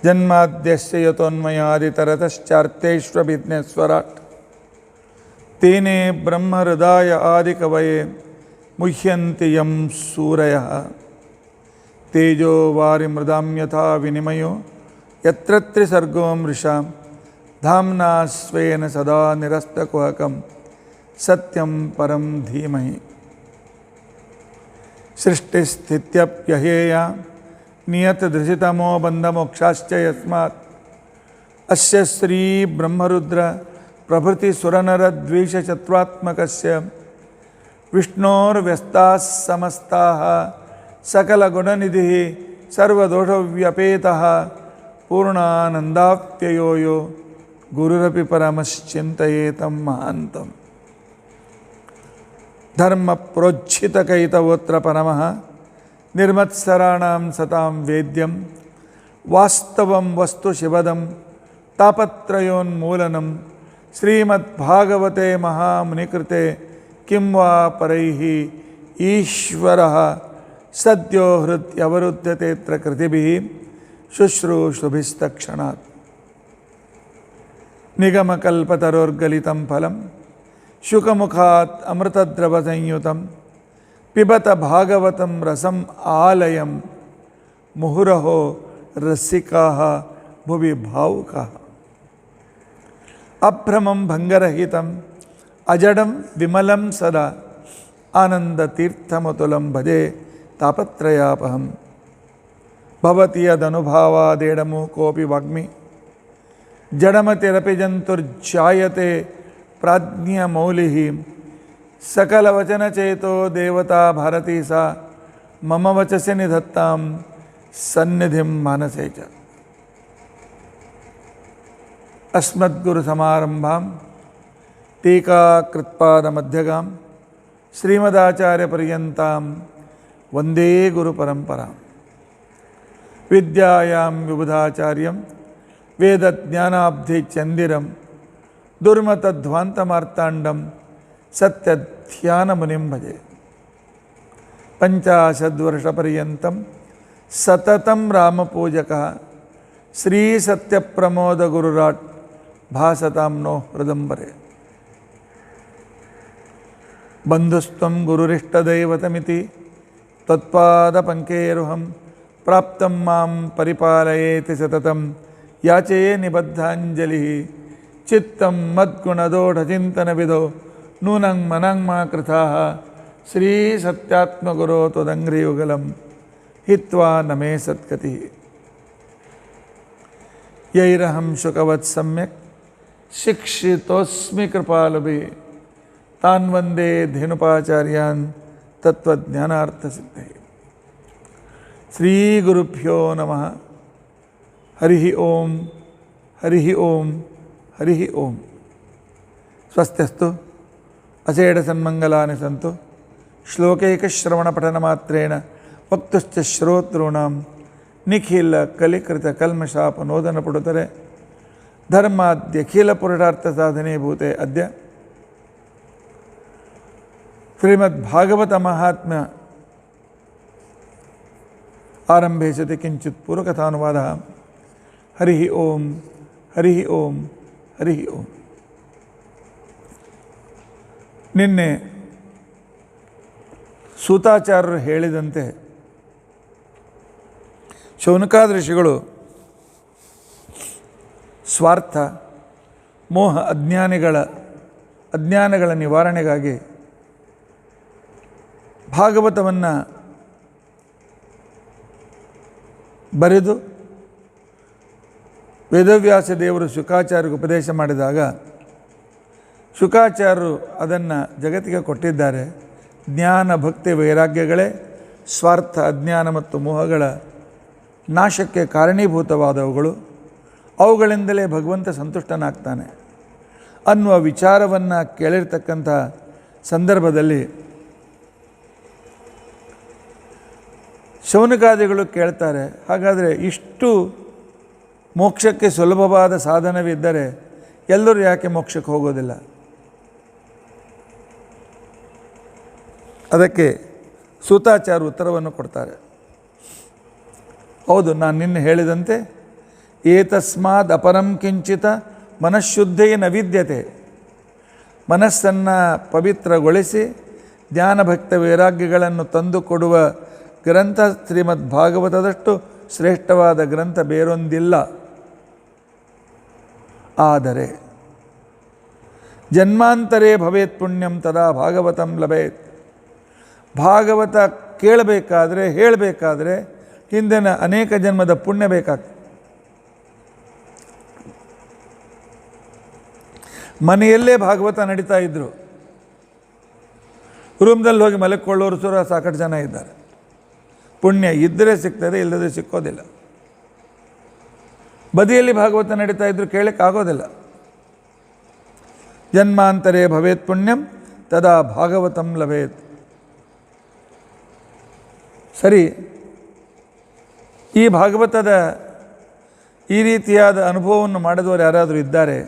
जन्माद्यस्य यतोन्मयादितरतश्चार्थेष्वभिज्ञस्वराट् तेने ब्रह्महृदाय आदिकवये मुह्यन्ति यं सूरयः तेजो वारिमृदां यथा विनिमयो यत्र त्रिसर्गो मृषा धाम्ना स्वेन सदा निरस्तकुहकं सत्यं परं धीमहि सृष्टिस्थित्यप्यहेया नियतदृशितमो बन्धमोक्षाश्च यस्मात् अस्य श्री ब्रह्मरुद्र प्रभृति सुरनरद्वीषचतुरात्मकस्य विष्णोर्व्यस्ताः समस्ताः सकलगुणनिधिः सर्वदोषव्यपेतः पूर्णानन्दाप्ययो यो गुरुरपि परमश्चिन्तयेतं महान्तम् धर्मप्रोज्झितकैतवोऽत्र परमः निर्मत्सराणां सतां वेद्यं वास्तवं वस्तु शिवदं तापत्रयोन्मूलनं श्रीमद्भागवते महामुनिकृते किं वा परैः ईश्वरः सद्यो हृद्यवरुध्यतेऽत्र कृतिभिः शुश्रूषुभिस्तक्षणात् निगमकल्पतरोर्गलितं फलं शुकमुखात् अमृतद्रवसंयुतं पिबत भागवतं रसम् आलयं मुहुरहो रसिकाः भुवि भावुकाः अभ्रमं भङ्गरहितं अजडं विमलं सदा आनन्दतीर्थमतुलं भजे तापत्रयापहं भवति यदनुभावादेडमूकोऽपि वाग्मि जडमतिरपि जन्तुर्जायते प्राज्ञमौलिः सकलवचनचेतो देवता भारती सा मम वचसि निधत्तां सन्निधिं मानसे च अस्मद्गुरुसमारम्भां टीकाकृत्पादमध्यगां श्रीमदाचार्यपर्यन्तां वन्दे गुरुपरम्परां विद्यायां विबुधाचार्यं वेदज्ञानाब्धिचन्दिरं दुर्मतध्वान्तमार्ताण्डं सत्यध्यानमुनिं भजे 50 सततं रामपूजकः श्रीसत्यप्रमोदगुरुराट् भासतां नो हृदम्बरे बन्धुस्त्वं गुरुरिष्टदैवतमिति त्वत्पादपङ्केरुहं प्राप्तं मां परिपालयेति सततं याचे निबद्धाञ्जलिः चित्तं मद्गुणदोढचिन्तनविदो नूनं मनं मा कृताः श्रीसत्यात्मगुरो त्वदङ्घ्रियुगलं हित्वा न मे सत्कतिः यैरहं शुकवत् सम्यक् शिक्षितोऽस्मि कृपालुभिः तान् वन्दे धेनुपाचार्यान् तत्त्वज्ञानार्थसिद्धये श्रीगुरुभ्यो नमः हरिः ओं हरिः ओं हरिः ओं स्वस्त्यस्तु असेडसन्मङ्गलानि सन्तु श्लोकैकश्रवणपठनमात्रेण वक्तुश्च श्रोतॄणां निखिलकलिकृतकल्मषापनोदनपुटुतरे धर्माद्यखिलपुरुषार्थसाधने भूते अद्य श्रीमद्भागवतमाहात्म्य आरम्भे सति किञ्चित् पूर्वकथानुवादः हरिः ओं हरिः ओं हरिः ओं ನಿನ್ನೆ ಸೂತಾಚಾರ್ಯರು ಹೇಳಿದಂತೆ ಶೌನಕಾದಿ ಋಷಿಗಳು ಸ್ವಾರ್ಥ ಮೋಹ ಅಜ್ಞಾನಗಳ ನಿವಾರಣೆಗಾಗಿ ಭಾಗವತವನ್ನು ಬರೆದು ವೇದವ್ಯಾಸ ದೇವರು ಶುಕಾಚಾರ್ಯರಿಗೆ ಉಪದೇಶ ಮಾಡಿದಾಗ ಶುಕಾಚಾರ್ಯರು ಅದನ್ನು ಜಗತ್ತಿಗೆ ಕೊಟ್ಟಿದ್ದಾರೆ. ಜ್ಞಾನ ಭಕ್ತಿ ವೈರಾಗ್ಯಗಳೇ ಸ್ವಾರ್ಥ ಅಜ್ಞಾನ ಮತ್ತು ಮೋಹಗಳ ನಾಶಕ್ಕೆ ಕಾರಣೀಭೂತವಾದವುಗಳು, ಅವುಗಳಿಂದಲೇ ಭಗವಂತ ಸಂತುಷ್ಟನಾಗ್ತಾನೆ ಅನ್ನುವ ವಿಚಾರವನ್ನು ಕೇಳಿರ್ತಕ್ಕಂಥ ಸಂದರ್ಭದಲ್ಲಿ ಶೌನಕಾದಿಗಳು ಕೇಳ್ತಾರೆ, ಹಾಗಾದರೆ ಇಷ್ಟು ಮೋಕ್ಷಕ್ಕೆ ಸುಲಭವಾದ ಸಾಧನವಿದ್ದರೆ ಎಲ್ಲರೂ ಯಾಕೆ ಮೋಕ್ಷಕ್ಕೆ ಹೋಗೋದಿಲ್ಲ? ಅದಕ್ಕೆ ಸೂತಾಚಾರ್ಯ ಉತ್ತರವನ್ನು ಕೊಡ್ತಾರೆ. ಹೌದು, ನಾನು ನಿನ್ನೆ ಹೇಳಿದಂತೆ ಏತಸ್ಮಾದ್ ಅಪರಂ ಕಿಂಚಿತ ಮನಃಶುದ್ಧೇ ನ ವಿದ್ಯತೆ. ಮನಸ್ಸನ್ನು ಪವಿತ್ರಗೊಳಿಸಿ ಜ್ಞಾನ ಭಕ್ತ ವೈರಾಗ್ಯಗಳನ್ನು ತಂದುಕೊಡುವ ಗ್ರಂಥ ಶ್ರೀಮದ್ ಭಾಗವತದಷ್ಟು ಶ್ರೇಷ್ಠವಾದ ಗ್ರಂಥ ಬೇರೊಂದಿಲ್ಲ. ಆದರೆ ಜನ್ಮಾಂತರೇ ಭವೇತ್ ಪುಣ್ಯಂ ತದಾ ಭಾಗವತಂ ಲಭೇತ್. ಭಾಗವತ ಕೇಳಬೇಕಾದ್ರೆ, ಹೇಳಬೇಕಾದ್ರೆ ಹಿಂದಿನ ಅನೇಕ ಜನ್ಮದ ಪುಣ್ಯ ಬೇಕಾಗ್ತದೆ. ಮನೆಯಲ್ಲೇ ಭಾಗವತ ನಡೀತಾ ಇದ್ದರು, ರೂಮ್ದಲ್ಲಿ ಹೋಗಿ ಮಲಕ್ಕೊಳ್ಳೋರು ಸುರ ಸಾಕಷ್ಟು ಜನ ಇದ್ದಾರೆ. ಪುಣ್ಯ ಇದ್ದರೆ ಸಿಗ್ತದೆ, ಇಲ್ಲದೆ ಸಿಕ್ಕೋದಿಲ್ಲ. ಬದಿಯಲ್ಲಿ ಭಾಗವತ ನಡೀತಾ ಇದ್ದರೂ ಕೇಳೋಕ್ಕಾಗೋದಿಲ್ಲ. ಜನ್ಮಾಂತರೇ ಭವೇತ್ ಪುಣ್ಯಂ ತದಾ ಭಾಗವತಂ ಲಭೇತ್. ಸರಿ, ಈ ಭಾಗವತದ ಈ ರೀತಿಯಾದ ಅನುಭವವನ್ನು ಮಾಡಿದವರು ಯಾರಾದರೂ ಇದ್ದಾರೆ?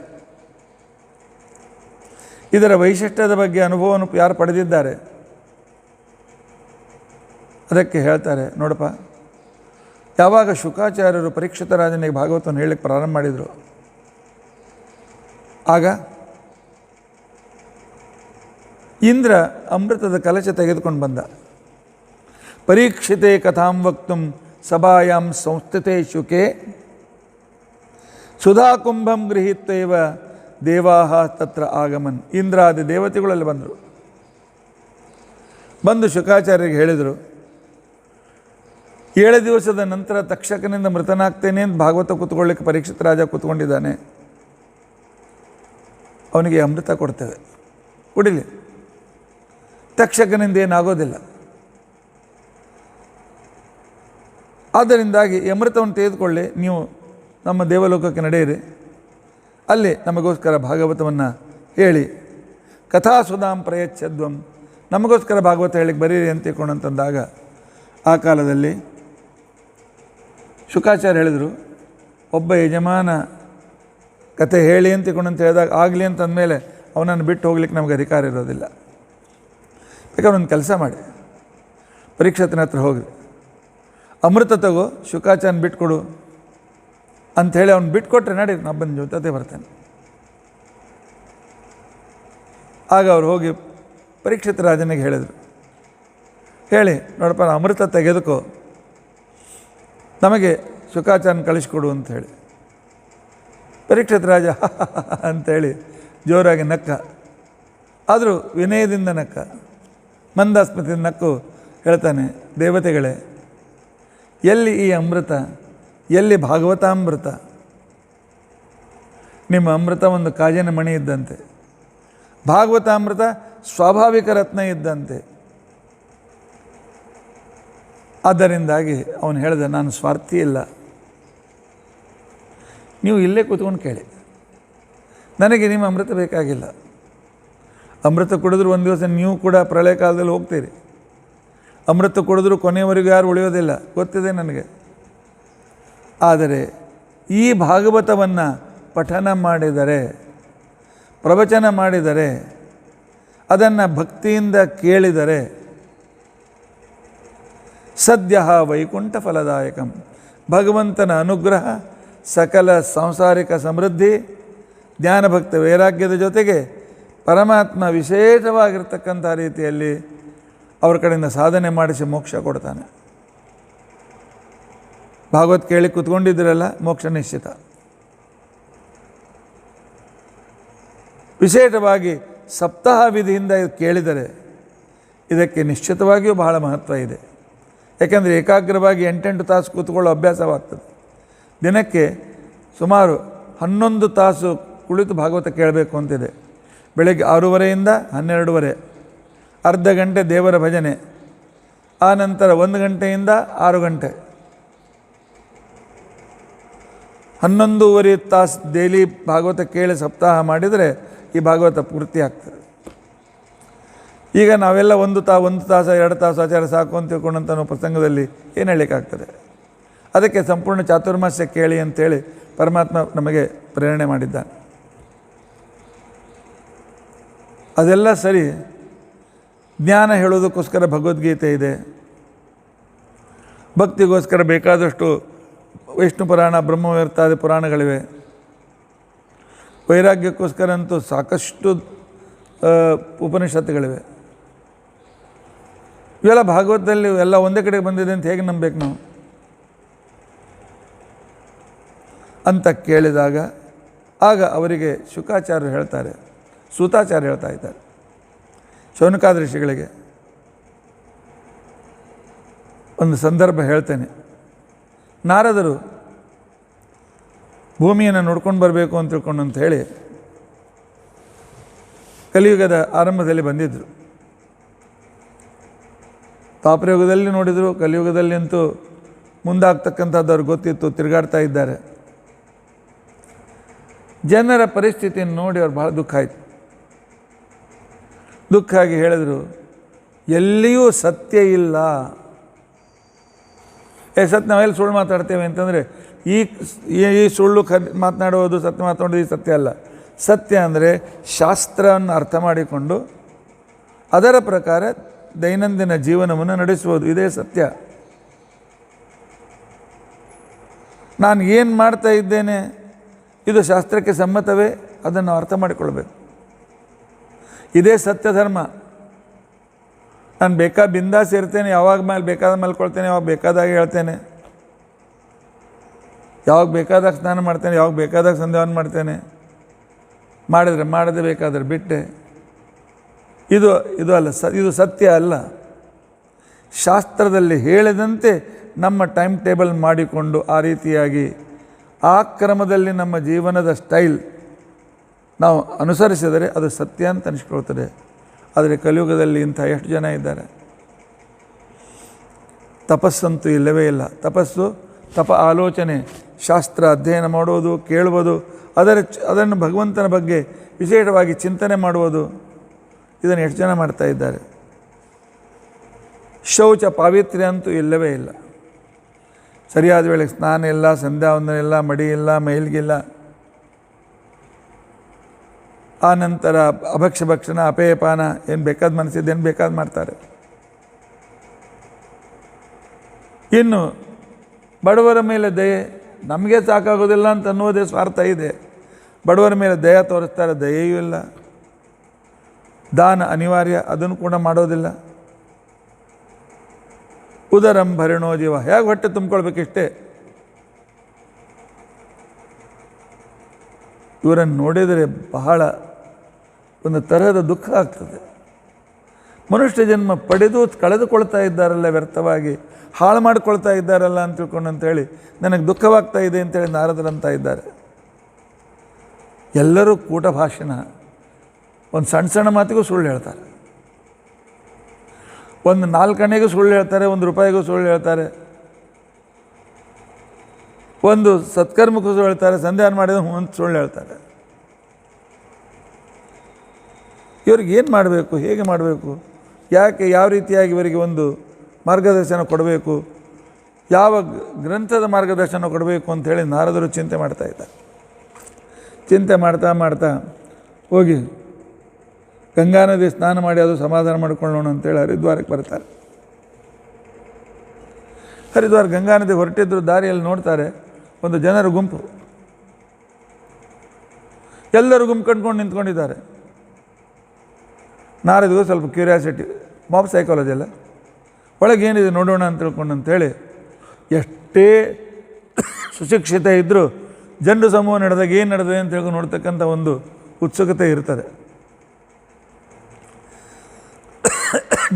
ಇದರ ವೈಶಿಷ್ಟ್ಯದ ಬಗ್ಗೆ ಅನುಭವವನ್ನು ಯಾರು ಪಡೆದಿದ್ದಾರೆ? ಅದಕ್ಕೆ ಹೇಳ್ತಾರೆ, ನೋಡಪ್ಪ, ಯಾವಾಗ ಶುಕಾಚಾರ್ಯರು ಪರೀಕ್ಷಿತ ರಾಜನಿಗೆ ಭಾಗವತವನ್ನು ಹೇಳಕ್ಕೆ ಪ್ರಾರಂಭ ಮಾಡಿದರು, ಆಗ ಇಂದ್ರ ಅಮೃತದ ಕಲಶ ತೆಗೆದುಕೊಂಡು ಬಂದ. ಪರೀಕ್ಷಿತೆ ಕಥಾಂ ವಕ್ತುಂ ಸಭಾಯಾಂ ಸಂಸ್ಥಿತೆ ಶುಕೆ ಸುಧಾಕುಂಭಂ ಗೃಹೀತ್ವೇವ ದೇವಾಹ ತತ್ರ ಆಗಮನ್. ಇಂದ್ರಾದಿ ದೇವತೆಗಳಲ್ಲಿ ಬಂದರು. ಬಂದು ಶುಕಾಚಾರ್ಯರಿಗೆ ಹೇಳಿದರು, 7 ದಿವಸದ ನಂತರ ತಕ್ಷಕನಿಂದ ಮೃತನಾಗ್ತೇನೆ ಅಂತ ಭಾಗವತ ಕೂತ್ಕೊಳ್ಳಿಕ್ಕೆ ಪರೀಕ್ಷಿತ ರಾಜ ಕೂತ್ಕೊಂಡಿದ್ದಾನೆ. ಅವನಿಗೆ ಅಮೃತ ಕೊಡ್ತೇವೆ, ಕುಡಿಲಿ. ತಕ್ಷಕನಿಂದ ಏನಾಗೋದಿಲ್ಲ. ಆದ್ದರಿಂದಾಗಿ ಈ ಅಮೃತವನ್ನು ತೆಗೆದುಕೊಳ್ಳಿ, ನೀವು ನಮ್ಮ ದೇವಲೋಕಕ್ಕೆ ನಡೆಯಿರಿ, ಅಲ್ಲಿ ನಮಗೋಸ್ಕರ ಭಾಗವತವನ್ನು ಹೇಳಿ ಕಥಾಸುಧಾಂ ಪ್ರಯಚ್ಛದ್ವಂ, ನಮಗೋಸ್ಕರ ಭಾಗವತ ಹೇಳಿಕ್ಕೆ ಬರೀರಿ ಅಂತ ತಿಳ್ಕೊಂಡಂತಂದಾಗ ಆ ಕಾಲದಲ್ಲಿ ಶುಕಾಚಾರ್ಯ ಹೇಳಿದರು, ಒಬ್ಬ ಯಜಮಾನ ಕತೆ ಹೇಳಿ ಅಂತ ತಿಳ್ಕೊಂಡಂತ ಹೇಳಿದಾಗ ಆಗಲಿ ಅಂತಂದಮೇಲೆ ಅವನನ್ನು ಬಿಟ್ಟು ಹೋಗ್ಲಿಕ್ಕೆ ನಮಗೆ ಅಧಿಕಾರ ಇರೋದಿಲ್ಲ. ಬೇಕಾದ್ರೆ ಒಂದು ಕೆಲಸ ಮಾಡಿ, ಪರೀಕ್ಷಿತನ ಹತ್ರ ಹೋಗ್ರಿ, ಅಮೃತ ತಗೋ, ಶುಕಾಚಾರ್ಯನ ಬಿಟ್ಕೊಡು ಅಂಥೇಳಿ ಅವ್ನು ಬಿಟ್ಕೊಟ್ರೆ ನಡಿ, ನಾನು ಬಂದು ಜೊತೆ ಬರ್ತೇನೆ. ಆಗ ಅವ್ರು ಹೋಗಿ ಪರೀಕ್ಷಿತ ರಾಜನಿಗೆ ಹೇಳಿದರು, ಹೇಳಿ ನೋಡಪ್ಪ, ಅಮೃತ ತೆಗೆದುಕೋ, ನಮಗೆ ಶುಕಾಚಾರ್ಯನ ಕಳಿಸ್ಕೊಡು ಅಂತ ಹೇಳಿ. ಪರೀಕ್ಷಿತ ರಾಜ ಅಂಥೇಳಿ ಜೋರಾಗಿ ನಕ್ಕ. ಆದರೂ ವಿನಯದಿಂದ ನಕ್ಕ, ಮಂದಾಸ್ಮತಿಯಿಂದ ನಕ್ಕು ಹೇಳ್ತಾನೆ, ದೇವತೆಗಳೇ, ಎಲ್ಲಿ ಈ ಅಮೃತ, ಎಲ್ಲಿ ಭಾಗವತಾಮೃತ? ನಿಮ್ಮ ಅಮೃತ ಒಂದು ಕಾಜಿನ ಮಣಿ ಇದ್ದಂತೆ, ಭಾಗವತಾಮೃತ ಸ್ವಾಭಾವಿಕ ರತ್ನ ಇದ್ದಂತೆ. ಆದ್ದರಿಂದಾಗಿ ಅವನು ಹೇಳಿದ, ನಾನು ಸ್ವಾರ್ಥಿ ಇಲ್ಲ, ನೀವು ಇಲ್ಲೇ ಕೂತ್ಕೊಂಡು ಕೇಳಿ, ನನಗೆ ನಿಮ್ಮ ಅಮೃತ ಬೇಕಾಗಿಲ್ಲ. ಅಮೃತ ಕುಡಿದ್ರು ಒಂದು ದಿವಸ ನೀವು ಕೂಡ ಪ್ರಳಯ ಕಾಲದಲ್ಲಿ ಹೋಗ್ತೀರಿ. ಅಮೃತ ಕುಡಿದ್ರೂ ಕೊನೆಯವರೆಗೂ ಯಾರು ಉಳಿಯೋದಿಲ್ಲ, ಗೊತ್ತಿದೆ ನನಗೆ. ಆದರೆ ಈ ಭಾಗವತವನ್ನು ಪಠನ ಮಾಡಿದರೆ, ಪ್ರವಚನ ಮಾಡಿದರೆ, ಅದನ್ನು ಭಕ್ತಿಯಿಂದ ಕೇಳಿದರೆ ಸದ್ಯ ವೈಕುಂಠ ಫಲದಾಯಕಂ, ಭಗವಂತನ ಅನುಗ್ರಹ, ಸಕಲ ಸಾಂಸಾರಿಕ ಸಮೃದ್ಧಿ, ಜ್ಞಾನಭಕ್ತ ವೈರಾಗ್ಯದ ಜೊತೆಗೆ ಪರಮಾತ್ಮ ವಿಶೇಷವಾಗಿರ್ತಕ್ಕಂಥ ರೀತಿಯಲ್ಲಿ ಅವ್ರ ಕಡೆಯಿಂದ ಸಾಧನೆ ಮಾಡಿಸಿ ಮೋಕ್ಷ ಕೊಡ್ತಾನೆ. ಭಾಗವತ್ ಕೇಳಿ ಕೂತ್ಕೊಂಡಿದ್ದೀರಲ್ಲ, ಮೋಕ್ಷ ನಿಶ್ಚಿತ. ವಿಶೇಷವಾಗಿ ಸಪ್ತಾಹ ವಿಧಿಯಿಂದ ಕೇಳಿದರೆ ಇದಕ್ಕೆ ನಿಶ್ಚಿತವಾಗಿಯೂ ಬಹಳ ಮಹತ್ವ ಇದೆ. ಯಾಕೆಂದರೆ ಏಕಾಗ್ರವಾಗಿ 8 ತಾಸು ಕೂತ್ಕೊಳ್ಳೋ ಅಭ್ಯಾಸವಾಗ್ತದೆ. ದಿನಕ್ಕೆ ಸುಮಾರು 11 ತಾಸು ಕುಳಿತು ಭಾಗವತ ಕೇಳಬೇಕು ಅಂತಿದೆ. ಬೆಳಗ್ಗೆ 6:30ಯಿಂದ 12:30 ಅರ್ಧ ಗಂಟೆ ದೇವರ ಭಜನೆ, ಆ ನಂತರ 1 ಗಂಟೆಯಿಂದ 6 ಗಂಟೆ, 11.5 ತಾಸು ಡೈಲಿ ಭಾಗವತ ಕೇಳಿ ಸಪ್ತಾಹ ಮಾಡಿದರೆ ಈ ಭಾಗವತ ಪೂರ್ತಿ ಆಗ್ತದೆ. ಈಗ ನಾವೆಲ್ಲ 1 ತಾಸು 2 ತಾಸು ಆಚಾರ ಸಾಕು ಅಂತ ತಿಳ್ಕೊಂಡಂಥ ನಾವು ಪ್ರಸಂಗದಲ್ಲಿ ಏನು ಹೇಳಲಿಕ್ಕಾಗ್ತದೆ? ಅದಕ್ಕೆ ಸಂಪೂರ್ಣ ಚಾತುರ್ಮಾಸ್ಯ ಕೇಳಿ ಅಂತೇಳಿ ಪರಮಾತ್ಮ ನಮಗೆ ಪ್ರೇರಣೆ ಮಾಡಿದ್ದಾನೆ. ಅದೆಲ್ಲ ಸರಿ. ಜ್ಞಾನ ಹೇಳೋದಕ್ಕೋಸ್ಕರ ಭಗವದ್ಗೀತೆ ಇದೆ, ಭಕ್ತಿಗೋಸ್ಕರ ಬೇಕಾದಷ್ಟು ವಿಷ್ಣು ಪುರಾಣ, ಬ್ರಹ್ಮವೈವರ್ತಾದಿ ಪುರಾಣಗಳಿವೆ. ವೈರಾಗ್ಯಕ್ಕೋಸ್ಕರ ಅಂತೂ ಸಾಕಷ್ಟು ಉಪನಿಷತ್ತುಗಳಿವೆ. ಇವೆಲ್ಲ ಭಾಗವತದಲ್ಲಿ ಎಲ್ಲ ಒಂದೇ ಕಡೆಗೆ ಬಂದಿದೆ ಅಂತ ಹೇಗೆ ನಂಬಬೇಕು ನಾವು ಅಂತ ಕೇಳಿದಾಗ ಆಗ ಅವರಿಗೆ ಶುಕಾಚಾರ್ಯರು ಹೇಳ್ತಾರೆ, ಸೂತಾಚಾರ್ಯ ಹೇಳ್ತಾ ಇದ್ದಾರೆ ಶೌನಕಾದಿ ಋಷಿಗಳಿಗೆ. ಒಂದು ಸಂದರ್ಭ ಹೇಳ್ತೇನೆ. ನಾರದರು ಭೂಮಿಯನ್ನು ನೋಡ್ಕೊಂಡು ಬರಬೇಕು ಅಂತ ತಿಳ್ಕೊಂಡು ಅಂತ ಹೇಳಿ ಕಲಿಯುಗದ ಆರಂಭದಲ್ಲಿ ಬಂದಿದ್ದರು. ದ್ವಾಪರಯುಗದಲ್ಲಿ ನೋಡಿದರು, ಕಲಿಯುಗದಲ್ಲಿ ಅಂತೂ ಮುಂದಾಗ್ತಕ್ಕಂಥದ್ದು ಅವ್ರಿಗೆ ಗೊತ್ತಿತ್ತು, ತಿರುಗಾಡ್ತಾ ಇದ್ದಾರೆ. ಜನರ ಪರಿಸ್ಥಿತಿಯನ್ನು ನೋಡಿ ಅವ್ರು ಭಾಳ ದುಃಖ ಆಯಿತು. ದುಃಖ ಆಗಿ ಹೇಳಿದರು, ಎಲ್ಲಿಯೂ ಸತ್ಯ ಇಲ್ಲ. ಸತ್ಯ ನಾವೆಲ್ಲ ಸುಳ್ಳು ಮಾತಾಡ್ತೇವೆ ಅಂತಂದರೆ ಈ ಸುಳ್ಳು ಮಾತನಾಡುವುದು, ಸತ್ಯ ಮಾತನಾಡೋದು ಈ ಸತ್ಯ ಅಲ್ಲ. ಸತ್ಯ ಅಂದರೆ ಶಾಸ್ತ್ರವನ್ನು ಅರ್ಥ ಮಾಡಿಕೊಂಡು ಅದರ ಪ್ರಕಾರ ದೈನಂದಿನ ಜೀವನವನ್ನು ನಡೆಸುವುದು, ಇದೇ ಸತ್ಯ. ನಾನು ಏನು ಮಾಡ್ತಾ ಇದ್ದೇನೆ ಇದು ಶಾಸ್ತ್ರಕ್ಕೆ ಸಮ್ಮತವೇ, ಅದನ್ನು ಅರ್ಥ ಮಾಡಿಕೊಳ್ಬೇಕು. ಇದೇ ಸತ್ಯ ಧರ್ಮ. ನಾನು ಬಿಂದಾಸ್ ಇರ್ತೇನೆ, ಯಾವಾಗ ಮೇಲೆ ಬೇಕಾದ ಮಲ್ಕೊಳ್ತೇನೆ, ಯಾವಾಗ ಬೇಕಾದಾಗ ಹೇಳ್ತೇನೆ, ಯಾವಾಗ ಬೇಕಾದಾಗ ಸ್ನಾನ ಮಾಡ್ತೇನೆ, ಯಾವಾಗ ಬೇಕಾದಾಗ ಸಂಧ್ಯಾವನ ಮಾಡ್ತೇನೆ, ಮಾಡದೆ ಬೇಕಾದರೆ ಬಿಟ್ಟೆ. ಇದು ಅಲ್ಲ, ಇದು ಸತ್ಯ ಅಲ್ಲ. ಶಾಸ್ತ್ರದಲ್ಲಿ ಹೇಳಿದಂತೆ ನಮ್ಮ ಟೈಮ್ ಟೇಬಲ್ ಮಾಡಿಕೊಂಡು ಆ ರೀತಿಯಾಗಿ ಆ ಕ್ರಮದಲ್ಲಿ ನಮ್ಮ ಜೀವನದ ಸ್ಟೈಲ್ ನಾವು ಅನುಸರಿಸಿದರೆ ಅದು ಸತ್ಯ ಅಂತ ಅನಿಸ್ಕೊಳ್ತದೆ. ಆದರೆ ಕಲಿಯುಗದಲ್ಲಿ ಇಂಥ ಎಷ್ಟು ಜನ ಇದ್ದಾರೆ. ತಪಸ್ಸಂತೂ ಇಲ್ಲವೇ ಇಲ್ಲ. ತಪ ಆಲೋಚನೆ, ಶಾಸ್ತ್ರ ಅಧ್ಯಯನ ಮಾಡುವುದು, ಕೇಳುವುದು, ಅದನ್ನು ಭಗವಂತನ ಬಗ್ಗೆ ವಿಶೇಷವಾಗಿ ಚಿಂತನೆ ಮಾಡುವುದು, ಇದನ್ನು ಎಷ್ಟು ಜನ ಮಾಡ್ತಾ ಇದ್ದಾರೆ. ಶೌಚ ಪಾವಿತ್ರ್ಯ ಅಂತೂ ಇಲ್ಲವೇ ಇಲ್ಲ. ಸರಿಯಾದ ವೇಳೆಗೆ ಸ್ನಾನ ಇಲ್ಲ, ಸಂಧ್ಯಾವಂದನ ಇಲ್ಲ, ಮಡಿ ಇಲ್ಲ, ಮೈಲ್ಗಿಲ್ಲ. ಆ ನಂತರ ಭಕ್ಷಣ, ಅಪೇಯಪಾನ, ಏನು ಬೇಕಾದ ಮನಸ್ಸಿದ್ದು ಏನು ಬೇಕಾದ ಮಾಡ್ತಾರೆ. ಇನ್ನು ಬಡವರ ಮೇಲೆ ದಯೆ, ನಮಗೆ ಸಾಕಾಗೋದಿಲ್ಲ ಅಂತ ಅನ್ನೋದೇ ಸ್ವಾರ್ಥ ಇದೆ. ಬಡವರ ಮೇಲೆ ದಯ ತೋರಿಸ್ತಾರೆ, ದಯೆಯೂ ಇಲ್ಲ. ದಾನ ಅನಿವಾರ್ಯ, ಅದನ್ನು ಕೂಡ ಮಾಡೋದಿಲ್ಲ. ಉದರಂ ಭರಿಣೋ ಜೀವ, ಹೇಗೆ ಹೊಟ್ಟೆ ತುಂಬಿಕೊಳ್ಬೇಕಿಷ್ಟೇ. ಇವರನ್ನು ನೋಡಿದರೆ ಬಹಳ ಒಂದು ತರಹದ ದುಃಖ ಆಗ್ತದೆ. ಮನುಷ್ಯ ಜನ್ಮ ಪಡೆದು ಕಳೆದುಕೊಳ್ತಾ ಇದ್ದಾರಲ್ಲ, ವ್ಯರ್ಥವಾಗಿ ಹಾಳು ಮಾಡಿಕೊಳ್ತಾ ಇದ್ದಾರಲ್ಲ ಅಂತ ತಿಳ್ಕೊಂಡು ಅಂತೇಳಿ ನನಗೆ ದುಃಖವಾಗ್ತಾ ಇದೆ ಅಂತೇಳಿ ನಾರದರಂತ ಇದ್ದಾರೆ. ಎಲ್ಲರೂ ಕೂಟ ಭಾಷಣ, ಒಂದು ಸಣ್ಣ ಮಾತಿಗೂ ಸುಳ್ಳು ಹೇಳ್ತಾರೆ. ಒಂದು 4 ಆಣೆಗೂ ಸುಳ್ಳು ಹೇಳ್ತಾರೆ, 1 ರೂಪಾಯಿಗೂ ಸುಳ್ಳು ಹೇಳ್ತಾರೆ, ಒಂದು ಸತ್ಕರ್ಮಕ್ಕೂ ಸುಳ್ಳು ಹೇಳ್ತಾರೆ, ಸಂಧ್ಯಾನ ಮಾಡಿದ ಒಂದು ಸುಳ್ಳು ಹೇಳ್ತಾರೆ. ಇವ್ರಿಗೆ ಏನು ಮಾಡಬೇಕು, ಹೇಗೆ ಮಾಡಬೇಕು, ಯಾವ ರೀತಿಯಾಗಿ ಇವರಿಗೆ ಒಂದು ಮಾರ್ಗದರ್ಶನ ಕೊಡಬೇಕು, ಯಾವ ಗ್ರಂಥದ ಮಾರ್ಗದರ್ಶನ ಕೊಡಬೇಕು ಅಂಥೇಳಿ ನಾರದರು ಚಿಂತೆ ಮಾಡ್ತಾಯಿದ್ದಾರೆ. ಚಿಂತೆ ಮಾಡ್ತಾ ಹೋಗಿ ಗಂಗಾ ನದಿ ಸ್ನಾನ ಮಾಡಿ ಅದು ಸಮಾಧಾನ ಮಾಡಿಕೊಳ್ಳೋಣ ಅಂತೇಳಿ ಹರಿದ್ವಾರಕ್ಕೆ ಬರ್ತಾರೆ. ಹರಿದ್ವಾರ ಗಂಗಾ ನದಿ ಹೊರಟಿದ್ರು, ದಾರಿಯಲ್ಲಿ ನೋಡ್ತಾರೆ ಒಂದು ಜನರ ಗುಂಪು, ಎಲ್ಲರೂ ಗುಂಪು ಕಂಡ್ಕೊಂಡು ನಿಂತ್ಕೊಂಡಿದ್ದಾರೆ. ನಾರದಿಗೂ ಸ್ವಲ್ಪ ಕ್ಯೂರಿಯಾಸಿಟಿ, ಮಾಬ್ ಸೈಕಾಲಜಿ ಅಲ್ಲ, ಒಳಗೇನಿದೆ ನೋಡೋಣ ಅಂತ ತಿಳ್ಕೊಂಡು ಅಂತೇಳಿ ಎಷ್ಟೇ ಸುಶಿಕ್ಷಿತ ಇದ್ದರೂ ಜನರು ಸಮೂಹ ನಡೆದಾಗ ಏನು ನಡೆದಿದೆ ಅಂತ ಹೇಳ್ಕೊಂಡು ನೋಡ್ತಕ್ಕಂಥ ಒಂದು ಉತ್ಸುಕತೆ ಇರ್ತದೆ.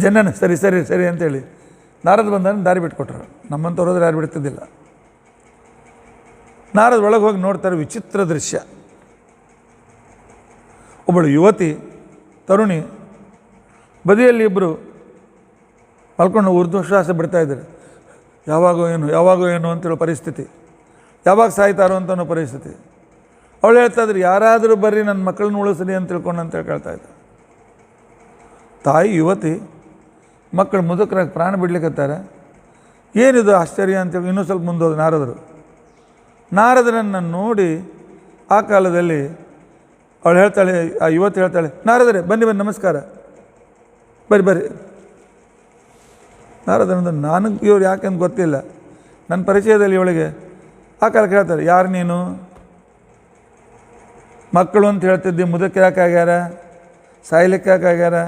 ಜನನ ಸರಿ ಅಂತೇಳಿ ನಾರದ ಬಂದನ್ನು ದಾರಿ ಬಿಟ್ಕೊಟ್ರು. ನಮ್ಮಂಥವ್ರು ಹೋದ್ರೆ ಯಾರು ಬಿಡ್ತಿದ್ದಿಲ್ಲ. ನಾರದ ಒಳಗೆ ಹೋಗಿ ನೋಡ್ತಾರೆ, ವಿಚಿತ್ರ ದೃಶ್ಯ. ಒಬ್ಬಳು ಯುವತಿ, ತರುಣಿ, ಬದಿಯಲ್ಲಿ ಇಬ್ಬರು ಮಲ್ಕೊಂಡು ಊರ್ಧ್ವಶ್ವಾಸ ಬಿಡ್ತಾಯಿದ್ದಾರೆ. ಯಾವಾಗೋ ಏನು ಅಂತೇಳೋ ಪರಿಸ್ಥಿತಿ, ಯಾವಾಗ ಸಾಯ್ತಾರೋ ಅಂತ ಅನ್ನೋ ಪರಿಸ್ಥಿತಿ. ಅವಳು ಹೇಳ್ತಾಯಿದ್ರು, ಯಾರಾದರೂ ಬರ್ರಿ ನನ್ನ ಮಕ್ಕಳನ್ನ ಉಳಿಸ್ರಿ ಅಂತ ತಿಳ್ಕೊಂಡು ಅಂತೇಳಿ ಕೇಳ್ತಾಯಿದ್ದ. ತಾಯಿ ಯುವತಿ, ಮಕ್ಕಳು ಮುದುಕರಾಗಿ ಪ್ರಾಣ ಬಿಡ್ಲಿಕ್ಕತ್ತಾರೆ. ಏನಿದು ಆಶ್ಚರ್ಯ ಅಂತೇಳಿ ಇನ್ನೂ ಸ್ವಲ್ಪ ಮುಂದೋದು ನಾರದರನ್ನು ನೋಡಿ ಆ ಕಾಲದಲ್ಲಿ ಅವಳು ಹೇಳ್ತಾಳೆ, ಆ ಯುವತಿ ಹೇಳ್ತಾಳೆ, ನಾರದರೆ ಬನ್ನಿ ನಮಸ್ಕಾರ, ಬರ್ರಿ. ನಾರದರಂದು ನನಗೆ ಇವ್ರು ಯಾಕೆಂದು ಗೊತ್ತಿಲ್ಲ, ನನ್ನ ಪರಿಚಯದಲ್ಲಿ ಇವಳಿಗೆ ಆ ಕಾಲಕ್ಕೆ ಹೇಳ್ತಾರೆ, ಯಾರು ನೀನು? ಮಕ್ಕಳು ಅಂತ ಹೇಳ್ತಿದ್ದಿ, ಮುದಕ್ಕೆ ಯಾಕೆ ಆಗ್ಯಾರ? ಸಾಯ್ಲಿಕ್ಕೆ ಯಾಕೆ ಆಗ್ಯಾರ?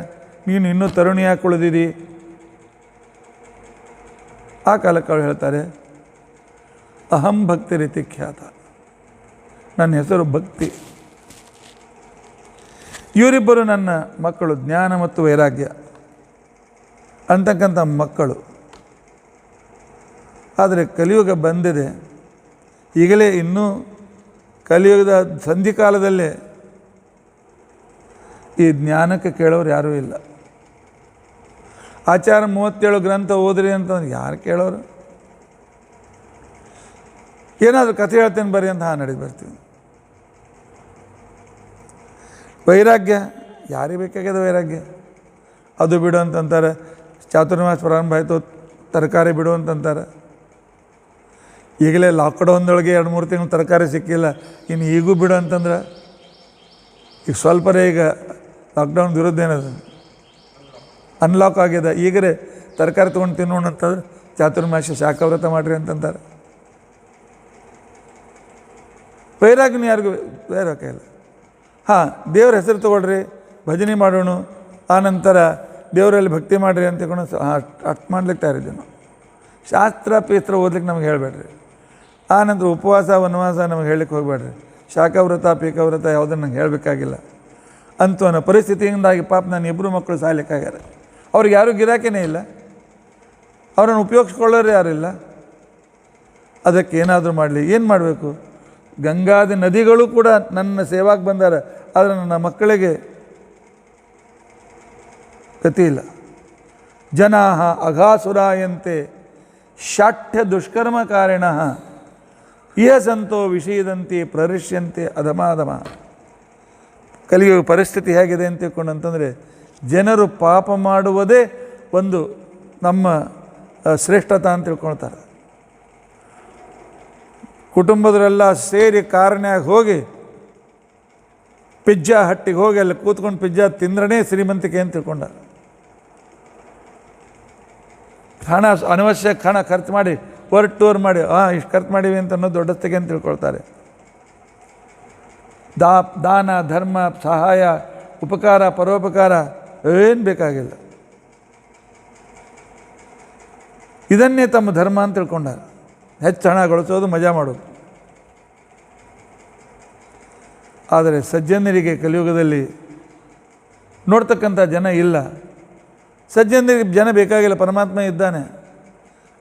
ನೀನು ಇನ್ನೂ ತರುಣಿ ಯಾಕೆ ಉಳಿದಿದಿ? ಆ ಕಾಲಕ್ಕೆ ಅವ್ರು ಹೇಳ್ತಾರೆ, ಅಹಂ ಭಕ್ತಿ ರೀತಿ ಖ್ಯಾತ, ನನ್ನ ಹೆಸರು ಭಕ್ತಿ. ಇವರಿಬ್ಬರು ನನ್ನ ಮಕ್ಕಳು, ಜ್ಞಾನ ಮತ್ತು ವೈರಾಗ್ಯ ಅಂತಕ್ಕಂಥ ಮಕ್ಕಳು. ಆದರೆ ಕಲಿಯುಗ ಬಂದಿದೆ, ಈಗಲೇ ಇನ್ನೂ ಕಲಿಯುಗದ ಸಂಧಿಕಾಲದಲ್ಲೇ ಈ ಜ್ಞಾನಕ್ಕೆ ಕೇಳೋರು ಯಾರೂ ಇಲ್ಲ. ಆಚಾರ 37 ಗ್ರಂಥ ಓದ್ರಿ ಅಂತಂದ್ರೆ ಯಾರು ಕೇಳೋರು? ಏನಾದರೂ ಕಥೆ ಹೇಳ್ತೇನೆ ಬರ್ರಿ ಅಂತ ನಡೆದು ಬರ್ತೀವಿ. ವೈರಾಗ್ಯ ಯಾರಿಗೆ ಬೇಕಾಗ್ಯದ ವೈರಾಗ್ಯ? ಅದು ಬಿಡು ಅಂತಂತಾರೆ. ಚಾತುರ್ಮಾಸ ಪ್ರಾರಂಭ ಆಯಿತು, ತರಕಾರಿ ಬಿಡು ಅಂತಂತಾರೆ. ಈಗಲೇ ಲಾಕ್ಡೌನ್ದೊಳಗೆ 2-3 ತಿಂಗಳು ತರಕಾರಿ ಸಿಕ್ಕಿಲ್ಲ, ಇನ್ನು ಈಗೂ ಬಿಡು ಅಂತಂದ್ರೆ ಈಗ ಸ್ವಲ್ಪರೇ ಈಗ ಲಾಕ್ಡೌನ್ ವಿರುದ್ಧ ಏನದು ಅನ್ಲಾಕ್ ಆಗ್ಯದ. ಈಗರೇ ತರಕಾರಿ ತೊಗೊಂಡು ತಿನ್ನೋಣ ಅಂತಂದ್ರೆ ಚಾತುರ್ಮಾಸ ಶಾಖವ್ರತ ಮಾಡಿರಿ ಅಂತಂತಾರೆ. ವೈರಾಗ್ಯನ ಯಾರಿಗೂ ವೈರಾಗ್ಯ ಇಲ್ಲ. ಹಾಂ, ದೇವ್ರ ಹೆಸರು ತೊಗೊಳ್ರಿ, ಭಜನೆ ಮಾಡೋಣ, ಆನಂತರ ದೇವರಲ್ಲಿ ಭಕ್ತಿ ಮಾಡಿರಿ ಅಂತ ತಿಳ್ಕೊಂಡು ಅಷ್ಟು ಮಾಡ್ಲಿಕ್ಕೆ ತಯಾರಿದ್ದೀವಿ ನಾವು. ಶಾಸ್ತ್ರ ಪೀಸ್ತ್ರ ಓದ್ಲಿಕ್ಕೆ ನಮ್ಗೆ ಹೇಳಬೇಡ್ರಿ. ಆನಂತರ ಉಪವಾಸ ವನವಾಸ ನಮಗೆ ಹೇಳಲಿಕ್ಕೆ ಹೋಗಬೇಡ್ರಿ. ಶಾಖವ್ರತ ಪೀಕವ್ರತ ಯಾವುದನ್ನು ನಂಗೆ ಹೇಳಬೇಕಾಗಿಲ್ಲ ಅಂತೂ ಅನ್ನೋ ಪರಿಸ್ಥಿತಿಯಿಂದಾಗಿ ಪಾಪ ನನ್ನ 2 ಮಕ್ಕಳು ಸಾಯ್ಲಿಕ್ಕಾಗ್ಯಾರ. ಅವ್ರಿಗೆ ಯಾರೂ ಗಿರಾಕಿನೇ ಇಲ್ಲ, ಅವರನ್ನು ಉಪಯೋಗಿಸ್ಕೊಳ್ಳೋರು ಯಾರಿಲ್ಲ. ಅದಕ್ಕೆ ಏನಾದರೂ ಮಾಡಲಿ. ಏನು ಮಾಡಬೇಕು? ಗಂಗಾದಿ ನದಿಗಳು ಕೂಡ ನನ್ನ ಸೇವಾಕ್ಕೆ ಬಂದಾರ, ಆದರೆ ನನ್ನ ಮಕ್ಕಳಿಗೆ ಗತಿ ಇಲ್ಲ. ಜನಾಃ ಅಘಾಸುರಾಯಂತೆ ಶಾಠ್ಯ ದುಷ್ಕರ್ಮ ಕಾರಿಣ ಇಹ ಸಂತೋ ವಿಷಯದಂತೆ ಪ್ರರಿಷ್ಯಂತೆ ಅಧಮಾಧಮ. ಕಲಿಯುವ ಪರಿಸ್ಥಿತಿ ಹೇಗಿದೆ ಅಂತ ತಿಳ್ಕೊಂಡು ಅಂತಂದರೆ, ಜನರು ಪಾಪ ಮಾಡುವುದೇ ಒಂದು ನಮ್ಮ ಶ್ರೇಷ್ಠತ ಅಂತ ತಿಳ್ಕೊಳ್ತಾರೆ. ಕುಟುಂಬದವರೆಲ್ಲ ಸೇರಿ ಕಾರ್ನ್ಯಾಗ ಹೋಗಿ ಪಿಜ್ಜಾ ಹಟ್ಟಿಗೆ ಹೋಗಿ ಅಲ್ಲಿ ಕೂತ್ಕೊಂಡು ಪಿಜ್ಜಾ ತಿಂದ್ರೇ ಶ್ರೀಮಂತಿಕೆ ಅಂತ ತಿಳ್ಕೊಂಡ. ಹಣ ಅನವಶ್ಯಕ ಹಣ ಖರ್ಚು ಮಾಡಿ ಟೂರ್ ಮಾಡಿ ಇಷ್ಟು ಖರ್ಚು ಮಾಡೀವಿ ಅಂತ ಅನ್ನೋದು ದೊಡ್ಡಸ್ತಿಗೆ ಅಂತ ತಿಳ್ಕೊಳ್ತಾರೆ. ದಾನ ಧರ್ಮ ಸಹಾಯ ಉಪಕಾರ ಪರೋಪಕಾರ ಏನು ಬೇಕಾಗಿಲ್ಲ. ಇದನ್ನೇ ತಮ್ಮ ಧರ್ಮ ಅಂತ ತಿಳ್ಕೊಂಡಾರ. ಹೆಚ್ಚು ಹಣ ಗಳಿಸೋದು, ಮಜಾ ಮಾಡೋದು. ಆದರೆ ಸಜ್ಜನರಿಗೆ ಕಲಿಯುಗದಲ್ಲಿ ನೋಡ್ತಕ್ಕಂಥ ಜನ ಇಲ್ಲ. ಸಜ್ಜನರಿಗೆ ಜನ ಬೇಕಾಗಿಲ್ಲ, ಪರಮಾತ್ಮ ಇದ್ದಾನೆ.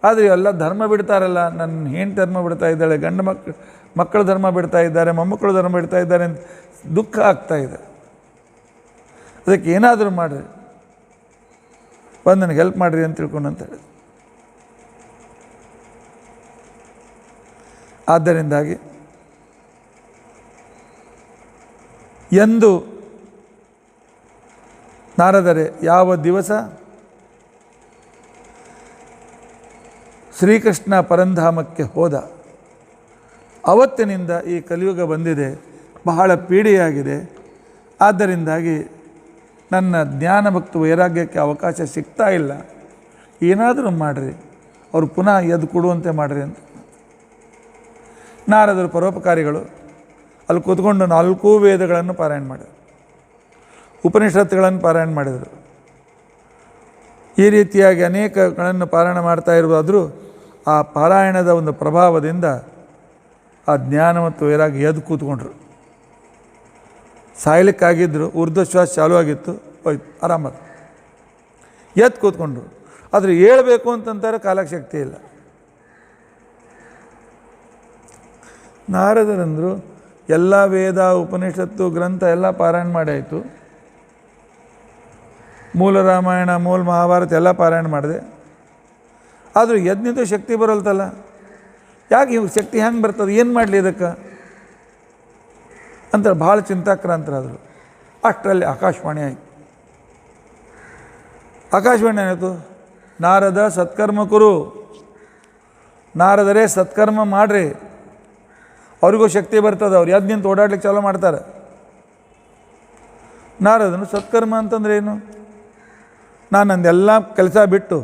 ಆದರೆ ಎಲ್ಲ ಧರ್ಮ ಬಿಡ್ತಾರಲ್ಲ, ನನ್ನ ಹೆಂಡತಿ ಧರ್ಮ ಬಿಡ್ತಾ ಇದ್ದಾಳೆ, ಗಂಡು ಮಕ್ಕಳ ಧರ್ಮ ಬಿಡ್ತಾ ಇದ್ದಾರೆ, ಮೊಮ್ಮಕ್ಕಳು ಧರ್ಮ ಬಿಡ್ತಾ ಇದ್ದಾರೆ ಅಂತ ದುಃಖ ಆಗ್ತಾಯಿದೆ. ಅದಕ್ಕೆ ಏನಾದರೂ ಮಾಡಿರಿ, ಬಂದು ನನಗೆ ಹೆಲ್ಪ್ ಮಾಡಿರಿ ಅಂತ ತಿಳ್ಕೊಂಡು ಅಂತೇಳಿ. ಆದ್ದರಿಂದಾಗಿ ಎಂದು ನಾರದರೆ ಯಾವ ದಿವಸ ಶ್ರೀಕೃಷ್ಣ ಪರಂಧಾಮಕ್ಕೆ ಹೋದ, ಅವತ್ತಿನಿಂದ ಈ ಕಲಿಯುಗ ಬಂದಿದೆ, ಬಹಳ ಪೀಡೆಯಾಗಿದೆ. ಆದ್ದರಿಂದಾಗಿ ನನ್ನ ಜ್ಞಾನ ಭಕ್ತಿ ವೈರಾಗ್ಯಕ್ಕೆ ಅವಕಾಶ ಸಿಗ್ತಾ ಇಲ್ಲ. ಏನಾದರೂ ಮಾಡಿರಿ, ಅವರು ಪುನಃ ಎದ್ದು ಕೊಡುವಂತೆ ಮಾಡಿರಿ ಅಂತ. ನಾರದರು ಪರೋಪಕಾರಿಗಳು ಅಲ್ಲಿ ಕೂತ್ಕೊಂಡು 4 ವೇದಗಳನ್ನು ಪಾರಾಯಣ ಮಾಡಿದರು, ಉಪನಿಷತ್ತುಗಳನ್ನು ಪಾರಾಯಣ ಮಾಡಿದರು. ಈ ರೀತಿಯಾಗಿ ಅನೇಕಗಳನ್ನು ಪಾರಾಯಣ ಮಾಡ್ತಾ ಇರುವಾದರೂ ಆ ಪಾರಾಯಣದ ಒಂದು ಪ್ರಭಾವದಿಂದ ಆ ಜ್ಞಾನ ಮತ್ತು ವೈರಾಗ್ಯ ಎದ್ದು ಕೂತ್ಕೊಂಡ್ರು. ಸಾಯ್ಲಿಕ್ಕಾಗಿದ್ದರು, ಊರ್ಧ್ವಶ್ವಾಸ ಚಾಲೂ ಆಗಿತ್ತು, ಹೋಯ್ತು ಆರಾಮದು, ಎದ್ದು ಕೂತ್ಕೊಂಡ್ರು. ಆದರೆ ಹೇಳ್ಬೇಕು ಅಂತಂತಾರೆ, ಕಾಲಕ್ಕೆ ಶಕ್ತಿ ಇಲ್ಲ. ನಾರದರಂದರು ಎಲ್ಲ ವೇದ ಉಪನಿಷತ್ತು ಗ್ರಂಥ ಎಲ್ಲ ಪಾರಾಯಣ ಮಾಡಿ ಆಯಿತು, ಮೂಲ ರಾಮಾಯಣ ಮೂಲ ಮಹಾಭಾರತ ಎಲ್ಲ ಪಾರಾಯಣ ಮಾಡಿದೆ. ಆದರೂ ಯಜ್ಞದ ಶಕ್ತಿ ಬರಲ್ತಲ್ಲ, ಯಾಕೆ ಇವಾಗ ಶಕ್ತಿ ಹೆಂಗೆ ಬರ್ತದೆ, ಏನು ಮಾಡಲಿ ಇದಕ್ಕೆ ಅಂತ ಭಾಳ ಚಿಂತಾಕ್ರಾಂತರಾದರು. ಅಷ್ಟರಲ್ಲಿ ಆಕಾಶವಾಣಿ ಆಯಿತು. ಆಕಾಶವಾಣಿ ಏನಾಯಿತು, ನಾರದ ಸತ್ಕರ್ಮ ಕುರು, ನಾರದರೇ ಸತ್ಕರ್ಮ ಮಾಡಿರಿ, ಅವ್ರಿಗೂ ಶಕ್ತಿ ಬರ್ತದೆ, ಅವ್ರು ಎದ್ದು ನಿಂತು ಓಡಾಡ್ಲಿಕ್ಕೆ ಚಾಲೂ ಮಾಡ್ತಾರೆ. ನಾರದನು ಸತ್ಕರ್ಮ ಅಂತಂದ್ರೆ ಏನು, ನಾನು ನಂದೆಲ್ಲ ಕೆಲಸ ಬಿಟ್ಟು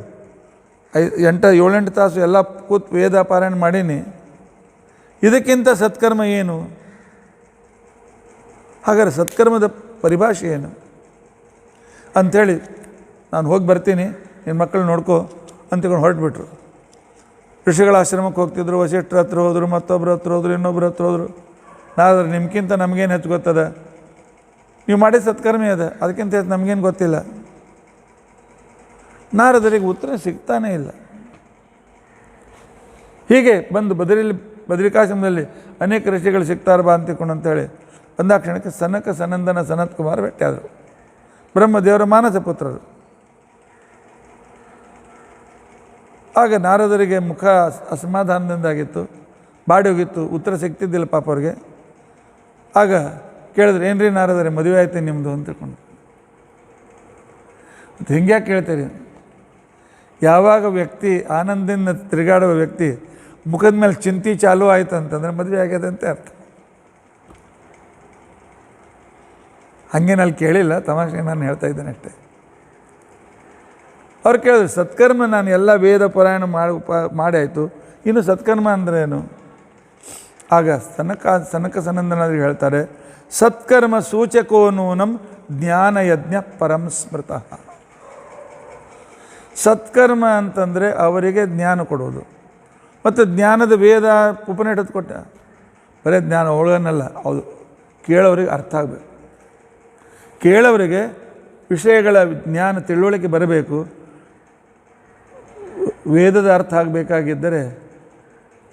7-8 ತಾಸು ಎಲ್ಲ ಕೂತು ವೇದ ಪಾರಾಯಣ ಮಾಡೀನಿ, ಇದಕ್ಕಿಂತ ಸತ್ಕರ್ಮ ಏನು? ಹಾಗಾದರೆ ಸತ್ಕರ್ಮದ ಪರಿಭಾಷೆ ಏನು ಅಂಥೇಳಿ ನಾನು ಹೋಗಿ ಬರ್ತೀನಿ, ನಿನ್ನ ಮಕ್ಕಳು ನೋಡ್ಕೋ ಅಂತಕೊಂಡು ಹೊರಟ್ಬಿಟ್ರು. ಋಷಿಗಳ ಆಶ್ರಮಕ್ಕೆ ಹೋಗ್ತಿದ್ರು, ವಸಿಷ್ಠರ ಹತ್ರ ಹೋದರು, ಮತ್ತೊಬ್ಬರ ಹತ್ರ ಹೋದರು, ಇನ್ನೊಬ್ಬರ ಹತ್ರ ಹೋದರು. ನಾದ್ರೆ ನಿಮ್ಗಿಂತ ನಮಗೇನು ಹೆಚ್ಚು ಗೊತ್ತದ? ನೀವು ಮಾಡಿದ ಸತ್ಕರ್ಮಿ ಅದ, ಅದಕ್ಕಿಂತ ಹೆಚ್ಚು ನಮಗೇನು ಗೊತ್ತಿಲ್ಲ. ನಾರದರಿಗೆ ಉತ್ತರ ಸಿಗ್ತಾನೇ ಇಲ್ಲ. ಹೀಗೆ ಬಂದು ಬದರಿಕಾಶ್ರಮದಲ್ಲಿ ಅನೇಕ ಋಷಿಗಳು ಸಿಗ್ತಾರ ಬಾ ಅಂತಿಕೊಂಡು ಅಂತೇಳಿ ಬಂದಾಕ್ಷಣಕ್ಕೆ ಸನಕ ಸನಂದನ ಸನತ್ ಕುಮಾರ್ ಭೇಟಿಯಾದರು. ಬ್ರಹ್ಮದೇವರ ಮಾನಸ ಪುತ್ರರು. ಆಗ ನಾರದರಿಗೆ ಮುಖ ಅಸಮಾಧಾನದಿಂದಾಗಿತ್ತು, ಬಾಡಿ ಹೋಗಿತ್ತು, ಉತ್ತರ ಸಿಗ್ತಿದ್ದಿಲ್ಲ ಪಾಪ ಅವ್ರಿಗೆ. ಆಗ ಕೇಳಿದ್ರೆ, ಏನ್ರಿ ನಾರದರೆ ಮದುವೆ ಆಯ್ತು ನಿಮ್ಮದು ಅಂತ ತಿಳ್ಕೊಂಡು. ಮತ್ತು ಹಿಂಗ್ಯಾಕೆ ಕೇಳ್ತೀರಿ? ಯಾವಾಗ ವ್ಯಕ್ತಿ ಆನಂದದಿಂದ ತಿರುಗಾಡುವ ವ್ಯಕ್ತಿ ಮುಖದ ಮೇಲೆ ಚಿಂತೆ ಚಾಲೂ ಆಯಿತು ಅಂತಂದರೆ ಮದುವೆ ಆಗ್ಯದ ಅಂತ ಅರ್ಥ. ಹಂಗೇನಲ್ಲಿ ಕೇಳಿಲ್ಲ, ತಮಾಷೆ ನಾನು ಹೇಳ್ತಾ ಇದ್ದೇನೆ ಅಷ್ಟೇ. ಅವ್ರು ಕೇಳಿದ್ರು, ಸತ್ಕರ್ಮ ನಾನು ಎಲ್ಲ ವೇದ ಪುರಾಣ ಮಾಡಿ ಆಯಿತು, ಇನ್ನು ಸತ್ಕರ್ಮ ಅಂದ್ರೇನು? ಆಗ ಸನಕ ಸನಂದನಾದ್ರು ಹೇಳ್ತಾರೆ, ಸತ್ಕರ್ಮ ಸೂಚಕೋ ನೂನಂ ಜ್ಞಾನಯಜ್ಞ ಪರಂ ಸ್ಮೃತಃ. ಸತ್ಕರ್ಮ ಅಂತಂದರೆ ಅವರಿಗೆ ಜ್ಞಾನ ಕೊಡೋದು. ಮತ್ತು ಜ್ಞಾನದ ವೇದ ಉಪನಿಷತ್ ಕೊಟ್ಟ ಬರೀ ಜ್ಞಾನ ಒಳಗನ್ನಲ್ಲ, ಹೌದು, ಕೇಳೋರಿಗೆ ಅರ್ಥ ಆಗಬೇಕು. ಕೇಳೋರಿಗೆ ವಿಷಯಗಳ ಜ್ಞಾನ ತಿಳುವಳಿಕೆ ಬರಬೇಕು. ವೇದದ ಅರ್ಥ ಆಗಬೇಕಾಗಿದ್ದರೆ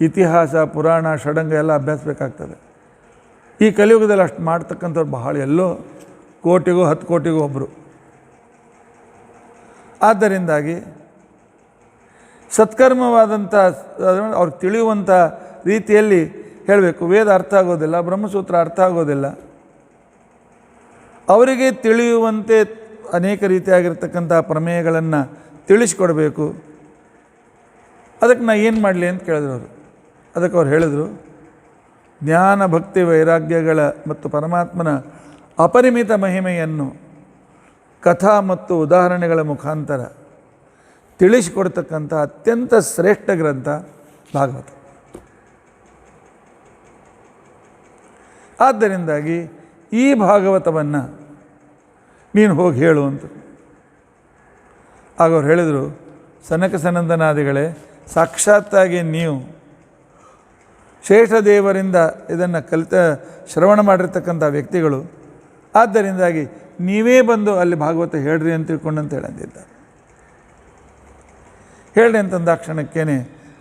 ಇತಿಹಾಸ, ಪುರಾಣ, ಷಡಂಗ ಎಲ್ಲ ಅಭ್ಯಾಸಬೇಕಾಗ್ತದೆ. ಈ ಕಲಿಯುಗದಲ್ಲಿ ಅಷ್ಟು ಮಾಡ್ತಕ್ಕಂಥವ್ರು ಬಹಳ, ಎಲ್ಲೋ ಕೋಟಿಗೋ 10 ಕೋಟಿಗೋ ಒಬ್ಬರು. ಆದ್ದರಿಂದಾಗಿ ಸತ್ಕರ್ಮವಾದಂಥ ಅವ್ರಿಗೆ ತಿಳಿಯುವಂಥ ರೀತಿಯಲ್ಲಿ ಹೇಳಬೇಕು. ವೇದ ಅರ್ಥ ಆಗೋದಿಲ್ಲ, ಬ್ರಹ್ಮಸೂತ್ರ ಅರ್ಥ ಆಗೋದಿಲ್ಲ. ಅವರಿಗೆ ತಿಳಿಯುವಂತೆ ಅನೇಕ ರೀತಿಯಾಗಿರ್ತಕ್ಕಂಥ ಪ್ರಮೇಯಗಳನ್ನು ತಿಳಿಸ್ಕೊಡ್ಬೇಕು. ಅದಕ್ಕೆ ನಾ ಏನು ಮಾಡಲಿ ಅಂತ ಕೇಳಿದ್ರು ಅವರು. ಅದಕ್ಕೆ ಅವ್ರು ಹೇಳಿದರು, ಜ್ಞಾನ, ಭಕ್ತಿ, ವೈರಾಗ್ಯಗಳ ಮತ್ತು ಪರಮಾತ್ಮನ ಅಪರಿಮಿತ ಮಹಿಮೆಯನ್ನು ಕಥಾ ಮತ್ತು ಉದಾಹರಣೆಗಳ ಮುಖಾಂತರ ತಿಳಿಸಿಕೊಡ್ತಕ್ಕಂಥ ಅತ್ಯಂತ ಶ್ರೇಷ್ಠ ಗ್ರಂಥ ಭಾಗವತ. ಆದ್ದರಿಂದಾಗಿ ಈ ಭಾಗವತವನ್ನು ನೀನು ಹೋಗಿ ಹೇಳು ಅಂತ. ಆಗ ಅವ್ರು ಹೇಳಿದರು, ಸನಕ ಸನಂದನಾದಿಗಳೇ, ಸಾಕ್ಷಾತ್ತಾಗಿ ನೀವು ಶೇಷದೇವರಿಂದ ಇದನ್ನು ಶ್ರವಣ ಮಾಡಿರ್ತಕ್ಕಂಥ ವ್ಯಕ್ತಿಗಳು. ಆದ್ದರಿಂದಾಗಿ ನೀವೇ ಬಂದು ಅಲ್ಲಿ ಭಾಗವತ ಹೇಳ್ರಿ ಅಂತ ತಿಳ್ಕೊಂಡಂತ ಹೇಳಂದಿದ್ದಾರೆ. ಹೇಳ್ರಿ ಅಂತಂದಾಕ್ಷಣಕ್ಕೇ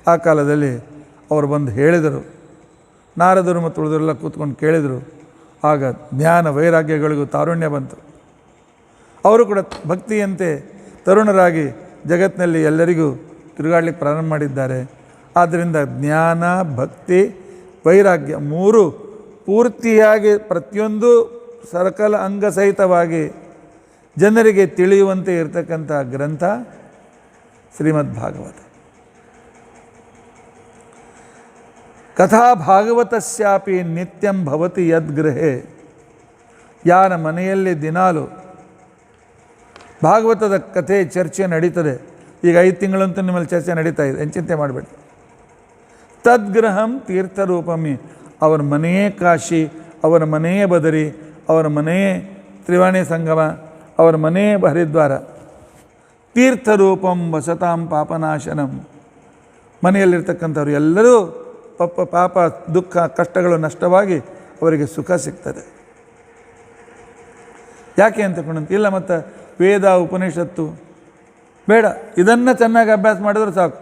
ಆ ಕಾಲದಲ್ಲಿ ಅವರು ಬಂದು ಹೇಳಿದರು. ನಾರದರು ಮತ್ತು ಉಳಿದರೆಲ್ಲ ಕೂತ್ಕೊಂಡು ಕೇಳಿದರು. ಆಗ ಜ್ಞಾನ ವೈರಾಗ್ಯಗಳಿಗೂ ತಾರುಣ್ಯ ಬಂತು. ಅವರು ಕೂಡ ಭಕ್ತಿಯಂತೆ ತರುಣರಾಗಿ ಜಗತ್ತಿನಲ್ಲಿ ಎಲ್ಲರಿಗೂ ತಿರುಗಾಡಲಿಕ್ಕೆ ಪ್ರಾರಂಭ ಮಾಡಿದ್ದಾರೆ. ಆದ್ದರಿಂದ ಜ್ಞಾನ, ಭಕ್ತಿ, ವೈರಾಗ್ಯ 3 ಪೂರ್ತಿಯಾಗಿ ಪ್ರತಿಯೊಂದು ಸಕಲ ಅಂಗಸಹಿತವಾಗಿ ಜನರಿಗೆ ತಿಳಿಯುವಂತೆ ಇರತಕ್ಕಂಥ ಗ್ರಂಥ ಶ್ರೀಮದ್ ಭಾಗವತ. ಕಥಾ ಭಾಗವತಸ್ಯಾಪಿ ನಿತ್ಯಂ ಭವತಿ ಯದ್ಗೃಹೆ. ಯಾರ ಮನೆಯಲ್ಲಿ ದಿನಾಲು ಭಾಗವತದ ಕಥೆ ಚರ್ಚೆ ನಡೀತದೆ, ಈಗ 5 ತಿಂಗಳಂತೂ ನಿಮ್ಮಲ್ಲಿ ಚರ್ಚೆ ನಡೀತಾ ಇದೆ, ಚಿಂತೆ ಮಾಡಬೇಡಿ. ತದ್ಗೃಹಂ ತೀರ್ಥರೂಪಮಿ. ಅವರ ಮನೆಯೇ ಕಾಶಿ, ಅವರ ಮನೆಯೇ ಬದರಿ, ಅವರ ಮನೆಯೇ ತ್ರಿವೇಣಿ ಸಂಗಮ, ಅವರ ಮನೆಯೇ ಹರಿದ್ವಾರ. ತೀರ್ಥರೂಪಂ ವಸತಾಂ ಪಾಪನಾಶನಂ. ಮನೆಯಲ್ಲಿರ್ತಕ್ಕಂಥವ್ರು ಎಲ್ಲರೂ ಪಾಪ, ದುಃಖ, ಕಷ್ಟಗಳು ನಷ್ಟವಾಗಿ ಅವರಿಗೆ ಸುಖ ಸಿಗ್ತದೆ. ಯಾಕೆ ಅಂತಕೊಂಡಂತ ಇಲ್ಲ, ಮತ್ತು ವೇದ ಉಪನಿಷತ್ತು ಬೇಡ, ಇದನ್ನು ಚೆನ್ನಾಗಿ ಅಭ್ಯಾಸ ಮಾಡಿದ್ರೆ ಸಾಕು.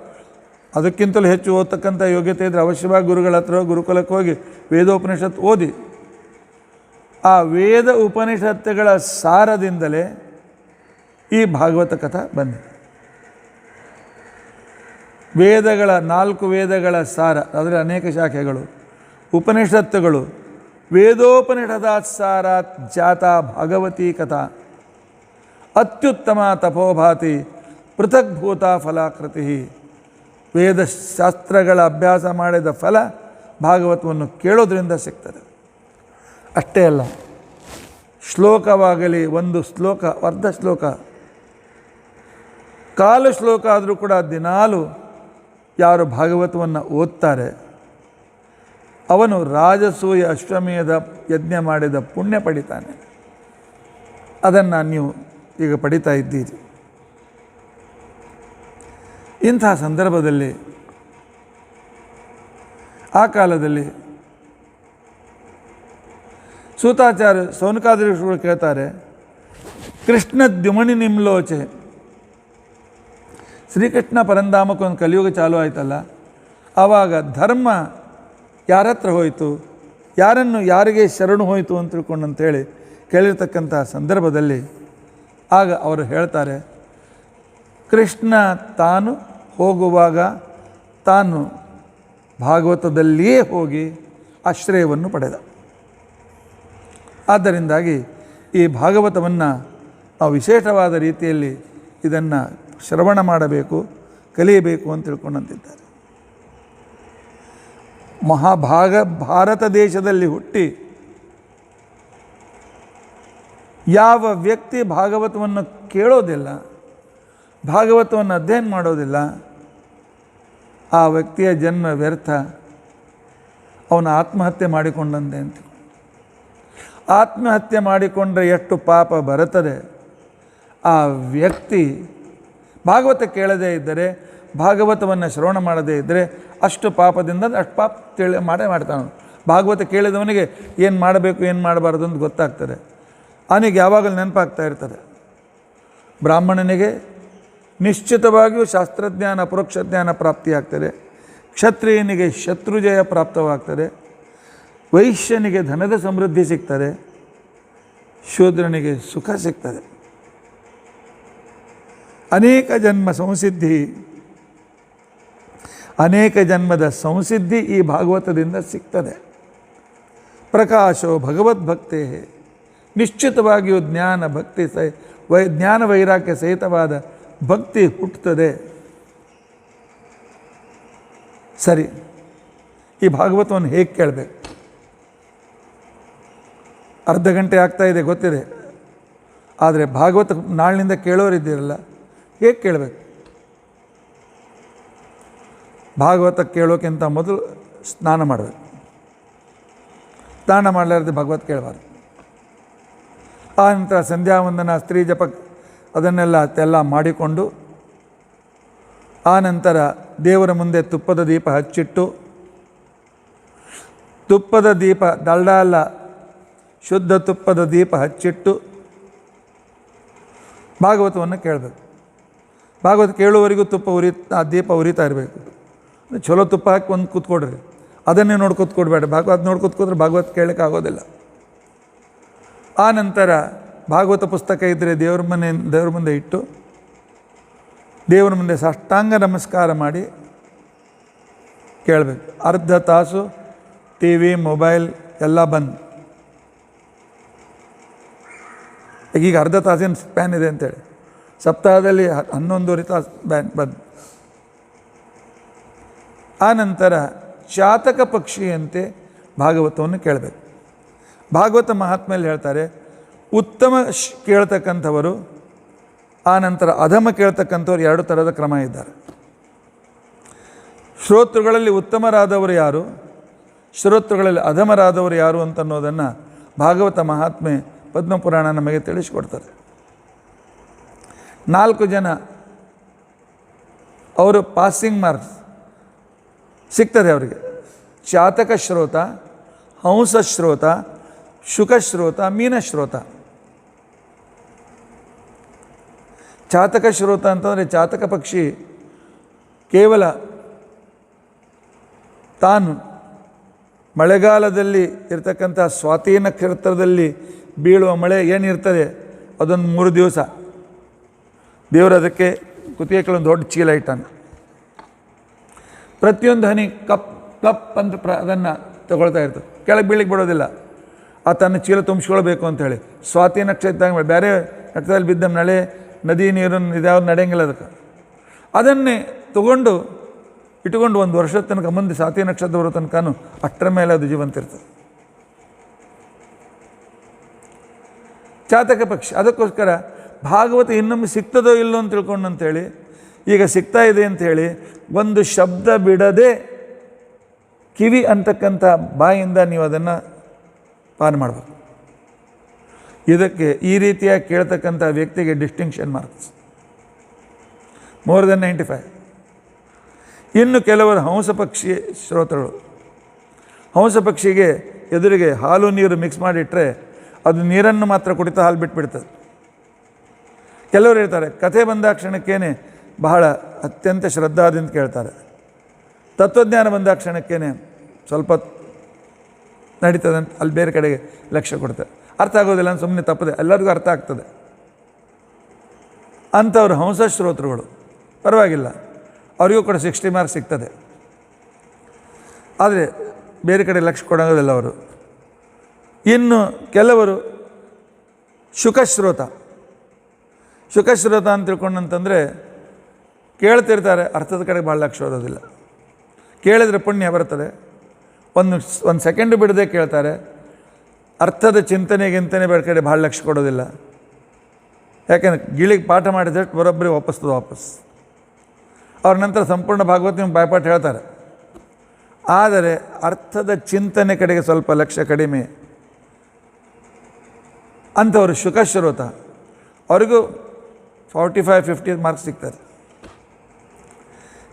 ಅದಕ್ಕಿಂತಲೂ ಹೆಚ್ಚು ಓದ್ತಕ್ಕಂಥ ಯೋಗ್ಯತೆ ಇದ್ದರೆ ಅವಶ್ಯವಾಗಿ ಗುರುಗಳ ಹತ್ರ ಗುರುಕುಲಕ್ಕೆ ಹೋಗಿ ವೇದೋಪನಿಷತ್ತು ಓದಿ. ಆ ವೇದ ಉಪನಿಷತ್ತುಗಳ ಸಾರದಿಂದಲೇ ಈ ಭಾಗವತ ಕಥಾ ಬಂದಿದೆ. ವೇದಗಳ 4 ವೇದಗಳ ಸಾರ, ಅದರ ಅನೇಕ ಶಾಖೆಗಳು, ಉಪನಿಷತ್ತುಗಳು. ವೇದೋಪನಿಷದಾತ್ ಸಾರಾತ್ ಜಾತಾ ಭಾಗವತೀ ಕಥಾ ಅತ್ಯುತ್ತಮ ತಪೋಭಾತಿ ಪೃಥಗ್ಭೂತ ಫಲಾಕೃತಿ. ವೇದಶಾಸ್ತ್ರಗಳ ಅಭ್ಯಾಸ ಮಾಡಿದ ಫಲ ಭಾಗವತವನ್ನು ಕೇಳೋದ್ರಿಂದ ಸಿಗ್ತದೆ. ಅಷ್ಟೇ ಅಲ್ಲ, ಶ್ಲೋಕವಾಗಲಿ, ಒಂದು ಶ್ಲೋಕ, ಅರ್ಧ ಶ್ಲೋಕ, ಕಾಲು ಶ್ಲೋಕ ಆದರೂ ಕೂಡ ದಿನಾಲು ಯಾರು ಭಾಗವತವನ್ನು ಓದ್ತಾರೆ ಅವನು ರಾಜಸೂಯ ಅಶ್ವಮೇಧ ಯಜ್ಞ ಮಾಡಿದ ಪುಣ್ಯ ಪಡಿತಾನೆ. ಅದನ್ನು ನೀವು ಈಗ ಪಡಿತಾ ಇದ್ದೀರಿ. ಇಂಥ ಸಂದರ್ಭದಲ್ಲಿ ಆ ಕಾಲದಲ್ಲಿ ಸೂತಾಚಾರ್ಯ ಸೌನಕಾದಿ ಋಷಿಗಳು ಕೇಳ್ತಾರೆ, ಕೃಷ್ಣ ದ್ಯುಮಣಿ ನಿಮ್ಲೋಚೆ, ಶ್ರೀಕೃಷ್ಣ ಪರಂಧಾಮಕ್ಕೊಂದು ಕಲಿಯುಗ ಚಾಲು ಆಯ್ತಲ್ಲ, ಆವಾಗ ಧರ್ಮ ಯಾರ ಹತ್ರ ಹೋಯಿತು, ಯಾರಿಗೆ ಶರಣು ಹೋಯಿತು ಅಂತ ತಿಳ್ಕೊಂಡಂತೇಳಿ ಕೇಳಿರ್ತಕ್ಕಂಥ ಸಂದರ್ಭದಲ್ಲಿ ಆಗ ಅವರು ಹೇಳ್ತಾರೆ, ಕೃಷ್ಣ ತಾನು ಹೋಗುವಾಗ ತಾನು ಭಾಗವತದಲ್ಲಿಯೇ ಹೋಗಿ ಆಶ್ರಯವನ್ನು ಪಡೆದ. ಆದ್ದರಿಂದಾಗಿ ಈ ಭಾಗವತವನ್ನು ನಾವು ವಿಶೇಷವಾದ ರೀತಿಯಲ್ಲಿ ಇದನ್ನು ಶ್ರವಣ ಮಾಡಬೇಕು, ಕಲಿಯಬೇಕು ಅಂತ ತಿಳ್ಕೊಂಡಂತಿದ್ದಾರೆ. ಭಾರತ ದೇಶದಲ್ಲಿ ಹುಟ್ಟಿ ಯಾವ ವ್ಯಕ್ತಿ ಭಾಗವತವನ್ನು ಕೇಳೋದಿಲ್ಲ, ಭಾಗವತವನ್ನು ಅಧ್ಯಯನ ಮಾಡೋದಿಲ್ಲ, ಆ ವ್ಯಕ್ತಿಯ ಜನ್ಮ ವ್ಯರ್ಥ, ಅವನು ಆತ್ಮಹತ್ಯೆ ಮಾಡಿಕೊಂಡಂತೆ ಅಂತ. ಆತ್ಮಹತ್ಯೆ ಮಾಡಿಕೊಂಡ್ರೆ ಎಷ್ಟು ಪಾಪ ಬರುತ್ತದೆ. ಆ ವ್ಯಕ್ತಿ ಭಾಗವತ ಕೇಳದೇ ಇದ್ದರೆ, ಭಾಗವತವನ್ನು ಶ್ರವಣ ಮಾಡದೇ ಇದ್ದರೆ ಅಷ್ಟು ಪಾಪದಿಂದ ಅಷ್ಟು ಪಾಪ ಮಾಡ್ತಾನೆ. ಭಾಗವತ ಕೇಳಿದವನಿಗೆ ಏನು ಮಾಡಬೇಕು ಏನು ಮಾಡಬಾರ್ದು ಅಂತ ಗೊತ್ತಾಗ್ತದೆ. ಅವನಿಗೆ ಯಾವಾಗಲೂ ನೆನಪಾಗ್ತಾ ಇರ್ತದೆ. ಬ್ರಾಹ್ಮಣನಿಗೆ ನಿಶ್ಚಿತವಾಗಿಯೂ ಶಾಸ್ತ್ರಜ್ಞಾನ ಅಪರೋಕ್ಷ ಜ್ಞಾನ ಪ್ರಾಪ್ತಿಯಾಗ್ತದೆ. ಕ್ಷತ್ರಿಯನಿಗೆ ಶತ್ರುಜಯ ಪ್ರಾಪ್ತವಾಗ್ತದೆ. ವೈಶ್ಯನಿಗೆ ಧನದ ಸಮೃದ್ಧಿ ಸಿಗ್ತದೆ. ಶೂದ್ರನಿಗೆ ಸುಖ ಸಿಗ್ತದೆ. ಅನೇಕ ಜನ್ಮದ ಸಂಸಿದ್ಧಿ ಈ ಭಾಗವತದಿಂದ ಸಿಗ್ತದೆ. ಪ್ರಕಾಶೋ ಭಗವದ್ಭಕ್ತೇ, ನಿಶ್ಚಿತವಾಗಿಯೂ ಜ್ಞಾನ ವೈರಾಗ್ಯ ಸಹಿತವಾದ ಭಕ್ತಿ ಹುಟ್ಟುತ್ತದೆ. ಸರಿ, ಈ ಭಾಗವತವನ್ನು ಹೇಗೆ ಕೇಳಬೇಕು? ಅರ್ಧ ಗಂಟೆ ಆಗ್ತಾಯಿದೆ ಗೊತ್ತಿದೆ, ಆದರೆ ಭಾಗವತ ನಾಳಿನಿಂದ ಕೇಳೋರಿದ್ದೀರಲ್ಲ, ಹೇಗೆ ಕೇಳಬೇಕು? ಭಾಗವತ ಕೇಳೋಕ್ಕಿಂತ ಮೊದಲು ಸ್ನಾನ ಮಾಡಬೇಕು. ಸ್ನಾನ ಮಾಡಲಾರ್ದೆ ಭಾಗವತ ಕೇಳಬಾರ್ದು. ಆ ನಂತರ ಸಂಧ್ಯಾ ವಂದನ, ಸ್ತ್ರೀ ಜಪ ಅದನ್ನೆಲ್ಲ ಮಾಡಿಕೊಂಡು ಆ ನಂತರ ದೇವರ ಮುಂದೆ ತುಪ್ಪದ ದೀಪ ಹಚ್ಚಿಟ್ಟು, ತುಪ್ಪದ ದೀಪ ಡಲ್ಡ ಅಲ್ಲ, ಶುದ್ಧ ತುಪ್ಪದ ದೀಪ ಹಚ್ಚಿಟ್ಟು ಭಾಗವತವನ್ನು ಕೇಳಬೇಕು. ಭಾಗವತ ಕೇಳುವವರೆಗೂ ಆ ದೀಪ ಉರಿತಾ ಇರಬೇಕು. ಚಲೋ ತುಪ್ಪ ಹಾಕಿ ಒಂದು ಕೂತ್ಕೊಡ್ರಿ, ಅದನ್ನೇ ನೋಡಿ ಕೂತ್ಕೊಡ್ಬೇಡ. ಭಾಗವತ ನೋಡಿ ಕೂತ್ಕೊಡ್ರೆ ಭಾಗವತ ಕೇಳಕ್ಕೆ ಆಗೋದಿಲ್ಲ. ಆ ನಂತರ ಭಾಗವತ ಪುಸ್ತಕ ಇದ್ದರೆ ದೇವ್ರ ಮುಂದೆ ಇಟ್ಟು ದೇವರ ಮುಂದೆ ಸಾಷ್ಟಾಂಗ ನಮಸ್ಕಾರ ಮಾಡಿ ಕೇಳಬೇಕು. ಅರ್ಧ ತಾಸು ಟಿ ವಿ ಮೊಬೈಲ್ ಎಲ್ಲ ಬಂದು, ಈಗ ಅರ್ಧ ತಾಸಿನ ಸ್ಪ್ಯಾನ್ ಇದೆ ಅಂತೇಳಿ ಸಪ್ತಾಹದಲ್ಲಿ 11 ತಾಸು ಬಂದು. ಆ ನಂತರ ಚಾತಕ ಪಕ್ಷಿಯಂತೆ ಭಾಗವತವನ್ನು ಕೇಳಬೇಕು. ಭಾಗವತ ಮಹಾತ್ಮೆಯಲ್ಲಿ ಹೇಳ್ತಾರೆ, ಉತ್ತಮ ಕೇಳ್ತಕ್ಕಂಥವರು, ಆ ನಂತರ ಅಧಮ ಕೇಳ್ತಕ್ಕಂಥವ್ರು 2 ಥರದ ಕ್ರಮ ಇದ್ದಾರೆ. ಶ್ರೋತೃಗಳಲ್ಲಿ ಉತ್ತಮರಾದವರು ಯಾರು, ಶ್ರೋತೃಗಳಲ್ಲಿ ಅಧಮರಾದವರು ಯಾರು ಅಂತನ್ನೋದನ್ನು ಭಾಗವತ ಮಹಾತ್ಮೆ ಪದ್ಮಪುರಾಣ ನಮಗೆ ತಿಳಿಸಿಕೊಡ್ತಾರೆ. 4 ಜನ ಅವರು ಪಾಸಿಂಗ್ ಮಾರ್ಕ್ಸ್ ಸಿಗ್ತದೆ ಅವರಿಗೆ. ಚಾತಕ ಶ್ರೋತ, ಹಂಸ ಶ್ರೋತ, ಶುಕಶ್ರೋತ, ಮೀನಶ್ರೋತ. ಚಾತಕ ಶ್ರೋತ ಅಂತಂದರೆ ಚಾತಕ ಪಕ್ಷಿ ಕೇವಲ ತಾನು ಮಳೆಗಾಲದಲ್ಲಿ ಇರ್ತಕ್ಕಂಥ ಸ್ವಾತಿ ನಕ್ಷತ್ರದಲ್ಲಿ ಬೀಳುವ ಮಳೆ ಏನಿರ್ತದೆ ಅದೊಂದು 3 ದಿವಸ ದೇವರು ಅದಕ್ಕೆ ಕುತ್ತಿಗೆಗಳೊಂದು ದೊಡ್ಡ ಚೀಲ ಇಟ್ಟಾನೆ. ಪ್ರತಿಯೊಂದು ಹನಿ ಕಪ್ ಅಂತ ಅದನ್ನು ತಗೊಳ್ತಾ ಇರ್ತದೆ, ಕೆಳಗೆ ಬೀಳಿಗೆ ಬಿಡೋದಿಲ್ಲ. ಆ ತನ್ನ ಚೀಲ ತುಂಬಿಸ್ಕೊಳ್ಬೇಕು ಅಂಥೇಳಿ. ಸ್ವಾತಿ ನಕ್ಷತ್ರ ಬೇರೆ ನಕ್ಷತ್ರದಲ್ಲಿ ಬಿದ್ದ ಮಳೆ, ನದಿ ನೀರು ಇದ್ಯಾವ್ದು ನಡೆಯಂಗಿಲ್ಲ ಅದಕ್ಕೆ. ಅದನ್ನೇ ತಗೊಂಡು ಇಟ್ಟುಕೊಂಡು 1 ವರ್ಷದ ತನಕ ಮುಂದೆ ಸ್ವಾತಿ ನಕ್ಷತ್ರ ಬರೋ ತನಕನೂ ಅಷ್ಟರ ಮೇಲೆ ಅದು ಜೀವಂತಿರ್ತದೆ. ಚಾತಕ ಪಕ್ಷಿ. ಅದಕ್ಕೋಸ್ಕರ ಭಾಗವತ ಇನ್ನೊಮ್ಮೆ ಸಿಗ್ತದೋ ಇಲ್ಲೋ ಅಂತ ತಿಳ್ಕೊಂಡು ಅಂತೇಳಿ, ಈಗ ಸಿಗ್ತಾ ಇದೆ ಅಂಥೇಳಿ ಒಂದು ಶಬ್ದ ಬಿಡದೆ ಕಿವಿ ಅಂತಕ್ಕಂಥ ಬಾಯಿಂದ ನೀವು ಅದನ್ನು ಪಾನ ಮಾಡಬೇಕು. ಇದಕ್ಕೆ ಈ ರೀತಿಯಾಗಿ ಕೇಳ್ತಕ್ಕಂಥ ವ್ಯಕ್ತಿಗೆ ಡಿಸ್ಟಿಂಕ್ಷನ್ ಮಾರ್ಕ್ಸ್ ಮೋರ್ ದೆನ್ 95. ಇನ್ನು ಕೆಲವರು ಹಂಸಪಕ್ಷಿ ಶ್ರೋತೃಗಳು. ಹಂಸಪಕ್ಷಿಗೆ ಎದುರಿಗೆ ಹಾಲು ನೀರು ಮಿಕ್ಸ್ ಮಾಡಿಟ್ರೆ ಅದು ನೀರನ್ನು ಮಾತ್ರ ಕುಡಿತಾ ಹಾಲು ಬಿಟ್ಬಿಡ್ತದೆ. ಕೆಲವರು ಹೇಳ್ತಾರೆ ಕಥೆ ಬಂದಾಕ್ಷಣಕ್ಕೇನೆ ಬಹಳ ಅತ್ಯಂತ ಶ್ರದ್ಧಾದಿಂದ ಕೇಳ್ತಾರೆ. ತತ್ವಜ್ಞಾನ ಬಂದಾಕ್ಷಣಕ್ಕೇನೆ ಸ್ವಲ್ಪ ನಡೀತದೆ ಅಂತ ಅಲ್ಲಿ ಬೇರೆ ಕಡೆಗೆ ಲಕ್ಷ್ಯ ಕೊಡ್ತಾರೆ. ಅರ್ಥ ಆಗೋದಿಲ್ಲ ಅಂತ ಸುಮ್ಮನೆ ತಪ್ಪದೆ, ಎಲ್ಲರಿಗೂ ಅರ್ಥ ಆಗ್ತದೆ ಅಂಥವ್ರು ಹಂಸ ಶ್ರೋತೃಗಳು. ಪರವಾಗಿಲ್ಲ, ಅವರಿಗೂ ಕೂಡ 60 ಮಾರ್ಕ್ಸ್ ಸಿಗ್ತದೆ. ಆದರೆ ಬೇರೆ ಕಡೆ ಲಕ್ಷ್ಯ ಕೊಡೋದಿಲ್ಲ ಅವರು. ಇನ್ನು ಕೆಲವರು ಶುಕಶ್ರೋತ. ಶುಕಶ್ರೋತ ಅಂತ ತಿಳ್ಕೊಂಡಂತಂದರೆ ಕೇಳ್ತಿರ್ತಾರೆ, ಅರ್ಥದ ಕಡೆ ಭಾಳ ಲಕ್ಷ್ಯ ಓದೋದಿಲ್ಲ. ಕೇಳಿದರೆ ಪುಣ್ಯ ಬರ್ತದೆ, ಒಂದು ಸೆಕೆಂಡು ಬಿಡದೆ ಕೇಳ್ತಾರೆ. ಅರ್ಥದ ಚಿಂತನೆಗಿಂತನೇ ಬೇರೆ ಕಡೆ ಭಾಳ ಲಕ್ಷ್ಯ ಕೊಡೋದಿಲ್ಲ. ಯಾಕೆಂದರೆ ಗಿಳಿಗೆ ಪಾಠ ಮಾಡಿದಷ್ಟು ಬರೋಬ್ಬರಿ ವಾಪಸ್ ಅವ್ರ ನಂತರ ಸಂಪೂರ್ಣ ಭಾಗವತ ನಿಮ್ಗೆ ಬಾಯ್ಪಾಠ ಹೇಳ್ತಾರೆ. ಆದರೆ ಅರ್ಥದ ಚಿಂತನೆ ಕಡೆಗೆ ಸ್ವಲ್ಪ ಲಕ್ಷ್ಯ ಕಡಿಮೆ. ಅಂಥವರು ಶುಕಶ್ರೋತ. ಅವರಿಗೂ 45-50 ಮಾರ್ಕ್ಸ್ ಸಿಗ್ತಾರೆ.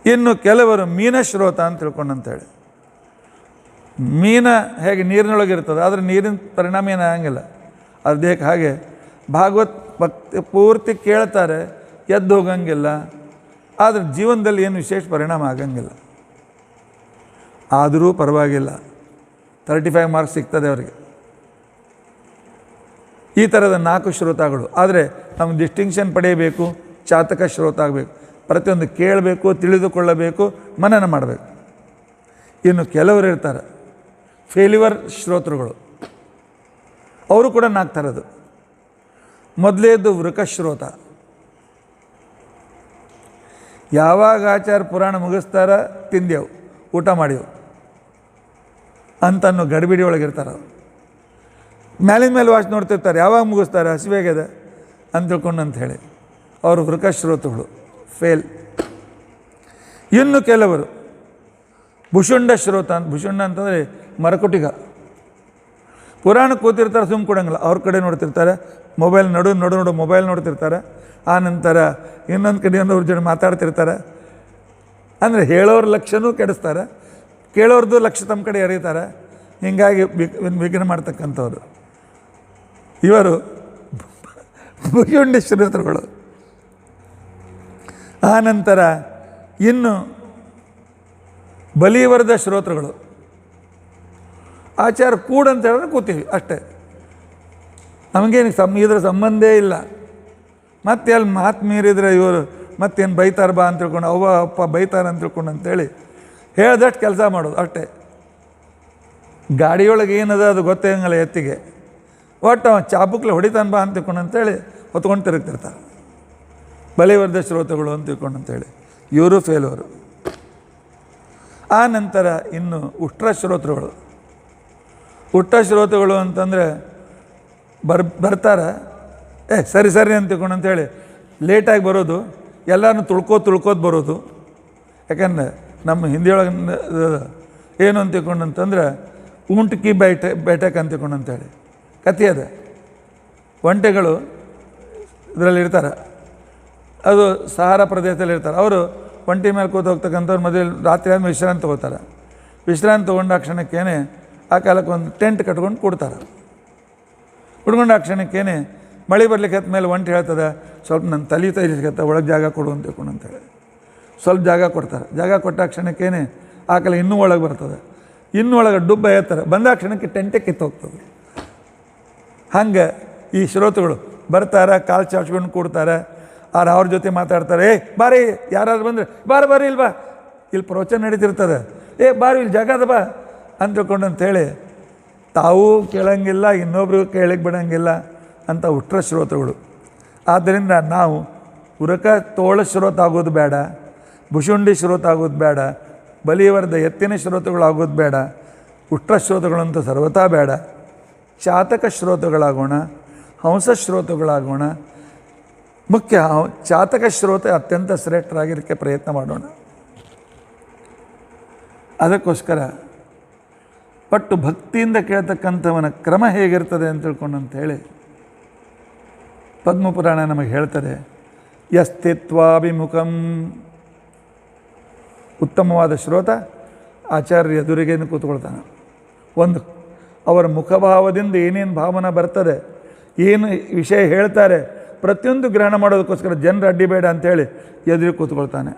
ಇನ್ನು ಕೆಲವರು ಮೀನಶ್ರೋತ ಅಂತ ತಿಳ್ಕೊಂಡಂತೇಳಿ. ಮೀನ ಹೇಗೆ ನೀರಿನೊಳಗಿರ್ತದೆ, ಆದರೆ ನೀರಿನ ಪರಿಣಾಮ ಏನು ಆಗಂಗಿಲ್ಲ ಅದು ದೇಹಕ್ಕೆ. ಹಾಗೆ ಭಾಗವತ್ ಭಕ್ತಿ ಪೂರ್ತಿ ಕೇಳ್ತಾರೆ, ಎದ್ದು ಹೋಗಂಗಿಲ್ಲ, ಆದರೆ ಜೀವನದಲ್ಲಿ ಏನು ವಿಶೇಷ ಪರಿಣಾಮ ಆಗಂಗಿಲ್ಲ. ಆದರೂ ಪರವಾಗಿಲ್ಲ, 35 ಮಾರ್ಕ್ಸ್ ಸಿಗ್ತದೆ ಅವರಿಗೆ. ಈ ಥರದ 4 ಶ್ರೋತಗಳು. ಆದರೆ ನಮ್ಗೆ ಡಿಸ್ಟಿಂಕ್ಷನ್ ಪಡೆಯಬೇಕು, ಚಾತಕ ಶ್ರೋತ ಆಗಬೇಕು. ಪ್ರತಿಯೊಂದು ಕೇಳಬೇಕು, ತಿಳಿದುಕೊಳ್ಳಬೇಕು, ಮನನ ಮಾಡಬೇಕು. ಇನ್ನು ಕೆಲವರು ಇರ್ತಾರೆ ಫೇಲ್ಯೂರ್ ಶ್ರೋತೃಗಳು. ಅವರು ಕೂಡ 4 ಥರದ್ದು. ಮೊದಲೇದು ವೃಕಶ್ರೋತ. ಯಾವಾಗ ಆಚಾರ ಪುರಾಣ ಮುಗಿಸ್ತಾರ ತಿಂದೆವು, ಊಟ ಮಾಡಿವು ಅಂತನ್ನು ಗಡಿಬಿಡಿ ಒಳಗಿರ್ತಾರೆ. ಅವರು ಮೇಲಿನ ಮೇಲೆ ವಾಚ್ ನೋಡ್ತಿರ್ತಾರೆ, ಯಾವಾಗ ಮುಗಿಸ್ತಾರೆ, ಹಸಿವಾಗ್ಯದ ಅಂತ ತಿಳ್ಕೊಂಡು ಅಂತ ಹೇಳಿ. ಅವರು ವೃಕಶ್ರೋತಗಳು, ಫೇಲ್. ಇನ್ನು ಕೆಲವರು ಭುಷುಂಡ ಶ್ರೋತ ಅಂತ. ಭುಷುಂಡ ಅಂತಂದರೆ ಮರಕುಟಿಗ. ಪುರಾಣ ಕೂತಿರ್ತಾರೆ, ಸುಮ್ಮ ಕೊಡಂಗಿಲ್ಲ, ಅವ್ರ ಕಡೆ ನೋಡ್ತಿರ್ತಾರೆ, ಮೊಬೈಲ್ ನೋಡು ಮೊಬೈಲ್ ನೋಡ್ತಿರ್ತಾರೆ. ಆ ನಂತರ ಇನ್ನೊಂದು ಕಡೆಯಿಂದ ಅವ್ರ ಜೊತೆ ಮಾತಾಡ್ತಿರ್ತಾರೆ. ಅಂದರೆ ಹೇಳೋರ ಲಕ್ಷ್ಯನೂ ಕೆಡಿಸ್ತಾರೆ, ಕೇಳೋರ್ದು ಲಕ್ಷ್ಯ ತಮ್ಮ ಕಡೆ ಎರೀತಾರೆ. ಹೀಗಾಗಿ ವಿಘ್ನ ಮಾಡ್ತಕ್ಕಂಥವ್ರು ಇವರು ಭುಜುಂಡಿ ಶ್ರೋತೃಗಳು. ಆ ನಂತರ ಇನ್ನು ಬಲಿವರ್ಧ ಶ್ರೋತೃಗಳು. ಆಚಾರ ಕೂಡಂತ ಹೇಳಿದ್ರೆ ಕೂತೀವಿ ಅಷ್ಟೇ, ನಮಗೇನು ಇದರ ಸಂಬಂಧೇ ಇಲ್ಲ. ಮತ್ತೆ ಅಲ್ಲಿ ಮಾತು ಮೀರಿದರೆ ಇವರು ಮತ್ತೇನು ಬೈತಾರೆ ಬಾ ಅಂತ ತಿಳ್ಕೊಂಡು, ಅವ್ವ ಅಪ್ಪ ಬೈತಾರೆ ಅಂತ ತಿಳ್ಕೊಂಡು ಅಂತೇಳಿ ಹೇಳ್ದಷ್ಟು ಕೆಲಸ ಮಾಡೋದು ಅಷ್ಟೇ. ಗಾಡಿಯೊಳಗೆ ಏನದ ಅದು ಗೊತ್ತೇಂಗಲ್ಲ ಎತ್ತಿಗೆ, ಒಟ್ಟು ಅವ ಚಾಬುಕ್ಲೆ ಹೊಡಿತಾನೆ ಬಾ ಅಂತ ತಿಳ್ಕೊಂಡು ಅಂತೇಳಿ ಹೊತ್ಕೊಂಡು ತಿರುಗ್ತಿರ್ತಾರೆ. ಬಲಿವರ್ಧ ಶ್ರೋತಗಳು ಅಂತ ತಿಳ್ಕೊಂಡು ಅಂತೇಳಿ ಇವರು ಫೇಲವರು. ಆ ನಂತರ ಇನ್ನು ಉಷ್ಟ್ರ ಶ್ರೋತೃಗಳು. ಶ್ರೋತೃಗಳು ಅಂತಂದರೆ ಬರ್ತಾರೆ, ಸರಿ ಅಂತ ತಿಳ್ಕೊಂಡು ಅಂತೇಳಿ ಲೇಟಾಗಿ ಬರೋದು, ಎಲ್ಲರೂ ತುಳ್ಕೋದು ಬರೋದು. ಯಾಕಂದರೆ ನಮ್ಮ ಹಿಂದಿಯೊಳಗೆ ಏನು ಅಂತ ತಿಳ್ಕೊಂಡು ಅಂತಂದ್ರೆ ಊಂಟಕಿ ಬೇಟಕ್ ಅಂತ ತಿಳ್ಕೊಂಡು ಅಂತೇಳಿ ಕಥೆ ಅದ. ಒಂಟೆಗಳು ಇದರಲ್ಲಿ ಇರ್ತಾರೆ, ಅದು ಸಹಾರಾ ಪ್ರದೇಶದಲ್ಲಿ ಇರ್ತಾರೆ. ಅವರು ಒಂಟಿ ಮೇಲೆ ಕೂತು ಹೋಗ್ತಕ್ಕಂಥವ್ರು ಮೊದಲು ರಾತ್ರಿ ಆದಮೇಲೆ ವಿಶ್ರಾಂತಿ ತೊಗೋತಾರೆ. ವಿಶ್ರಾಂತಿ ತೊಗೊಂಡ ಕ್ಷಣಕ್ಕೇನೆ ಆ ಕಾಲಕ್ಕೆ ಒಂದು ಟೆಂಟ್ ಕಟ್ಕೊಂಡು ಕೊಡ್ತಾರೆ. ಕುಡ್ಕೊಂಡು ಆ ಕ್ಷಣಕ್ಕೇನೆ ಮಳೆ ಬರ್ಲಿಕ್ಕೆ ಹತ್ತ ಮೇಲೆ ಒಂಟಿ ಹೇಳ್ತದೆ, ಸ್ವಲ್ಪ ನನ್ನ ತೈಲಿಸ್ಕತ್ತ ಒಳಗೆ ಜಾಗ ಕೊಡು ಅಂತ ತಿಳ್ಕೊಂಡು ಅಂತೇಳಿ ಸ್ವಲ್ಪ ಜಾಗ ಕೊಡ್ತಾರೆ. ಜಾಗ ಕೊಟ್ಟ ಕ್ಷಣಕ್ಕೇನೆ ಆ ಕಾಲ ಇನ್ನೂ ಒಳಗೆ ಬರ್ತದೆ, ಇನ್ನೂ ಒಳಗೆ ಡುಬ್ಬ ಹೇಳ್ತಾರೆ. ಬಂದ ಕ್ಷಣಕ್ಕೆ ಟೆಂಟೇ ಕಿತ್ತು ಹೋಗ್ತದೆ. ಹಂಗೆ ಈ ಶ್ರೋತೃಗಳು ಬರ್ತಾರೆ, ಕಾಲು ಚಾಚ್ಕೊಂಡು ಕೂಡ್ತಾರೆ, ಅವ್ರ ಜೊತೆ ಮಾತಾಡ್ತಾರೆ. ಬಾರಿ ಯಾರಾದ್ರು ಬಂದರೆ ಬಾರಿ ಇಲ್ವಾ, ಇಲ್ಲಿ ಪ್ರವಚನ ನಡೀತಿರ್ತದೆ, ಬಾರಿ ಇಲ್ಲಿ ಜಾಗ ಅದ ಬಾ ಅಂತ ತಿಳ್ಕೊಂಡು ಅಂಥೇಳಿ ತಾವೂ ಕೇಳಂಗಿಲ್ಲ, ಇನ್ನೊಬ್ರಿಗೂ ಕೇಳಕ್ಕೆ ಬಿಡೋಂಗಿಲ್ಲ ಅಂತ ಉಷ್ಟ್ರ ಶ್ರೋತೃಗಳು. ಆದ್ದರಿಂದ ನಾವು ಉರಕ ತೋಳ ಶ್ರೋತ ಆಗೋದು ಬೇಡ, ಭುಷುಂಡಿ ಶ್ರೋತ ಆಗೋದು ಬೇಡ, ಬಲಿವರ್ಧ ಎತ್ತಿನ ಶ್ರೋತೃಗಳಾಗೋದು ಬೇಡ, ಉಷ್ಟ್ರ ಶ್ರೋತೃಗಳಂತೂ ಸರ್ವತಾ ಬೇಡ. ಚಾತಕ ಶ್ರೋತೃಗಳಾಗೋಣ, ಹಂಸ ಶ್ರೋತೃಗಳಾಗೋಣ. ಮುಖ್ಯ ಚಾತಕ ಶ್ರೋತ ಅತ್ಯಂತ ಶ್ರೇಷ್ಠರಾಗಿರೋಕ್ಕೆ ಪ್ರಯತ್ನ ಮಾಡೋಣ. ಅದಕ್ಕೋಸ್ಕರ ಒಟ್ಟು ಭಕ್ತಿಯಿಂದ ಕೇಳ್ತಕ್ಕಂಥವನ ಕ್ರಮ ಹೇಗಿರ್ತದೆ ಅಂತ ತಿಳ್ಕೊಂಡಂತೇಳಿ ಪದ್ಮಪುರಾಣ ನಮಗೆ ಹೇಳ್ತದೆ. ಯಸ್ಥಿತ್ವಾಭಿಮುಖಂ, ಉತ್ತಮವಾದ ಶ್ರೋತ ಆಚಾರ್ಯ ಎದುರಿಗೇನು ಕೂತ್ಕೊಳ್ತಾನೆ. ಒಂದು ಅವರ ಮುಖಭಾವದಿಂದ ಏನೇನು ಭಾವನೆ ಬರ್ತದೆ, ಏನು ವಿಷಯ ಹೇಳ್ತಾರೆ, ಪ್ರತಿಯೊಂದು ಗ್ರಹಣ ಮಾಡೋದಕ್ಕೋಸ್ಕರ ಜನರು ಅಡ್ಡಿ ಬೇಡ ಅಂಥೇಳಿ ಎದುರಿಗೆ ಕೂತ್ಕೊಳ್ತಾನೆ.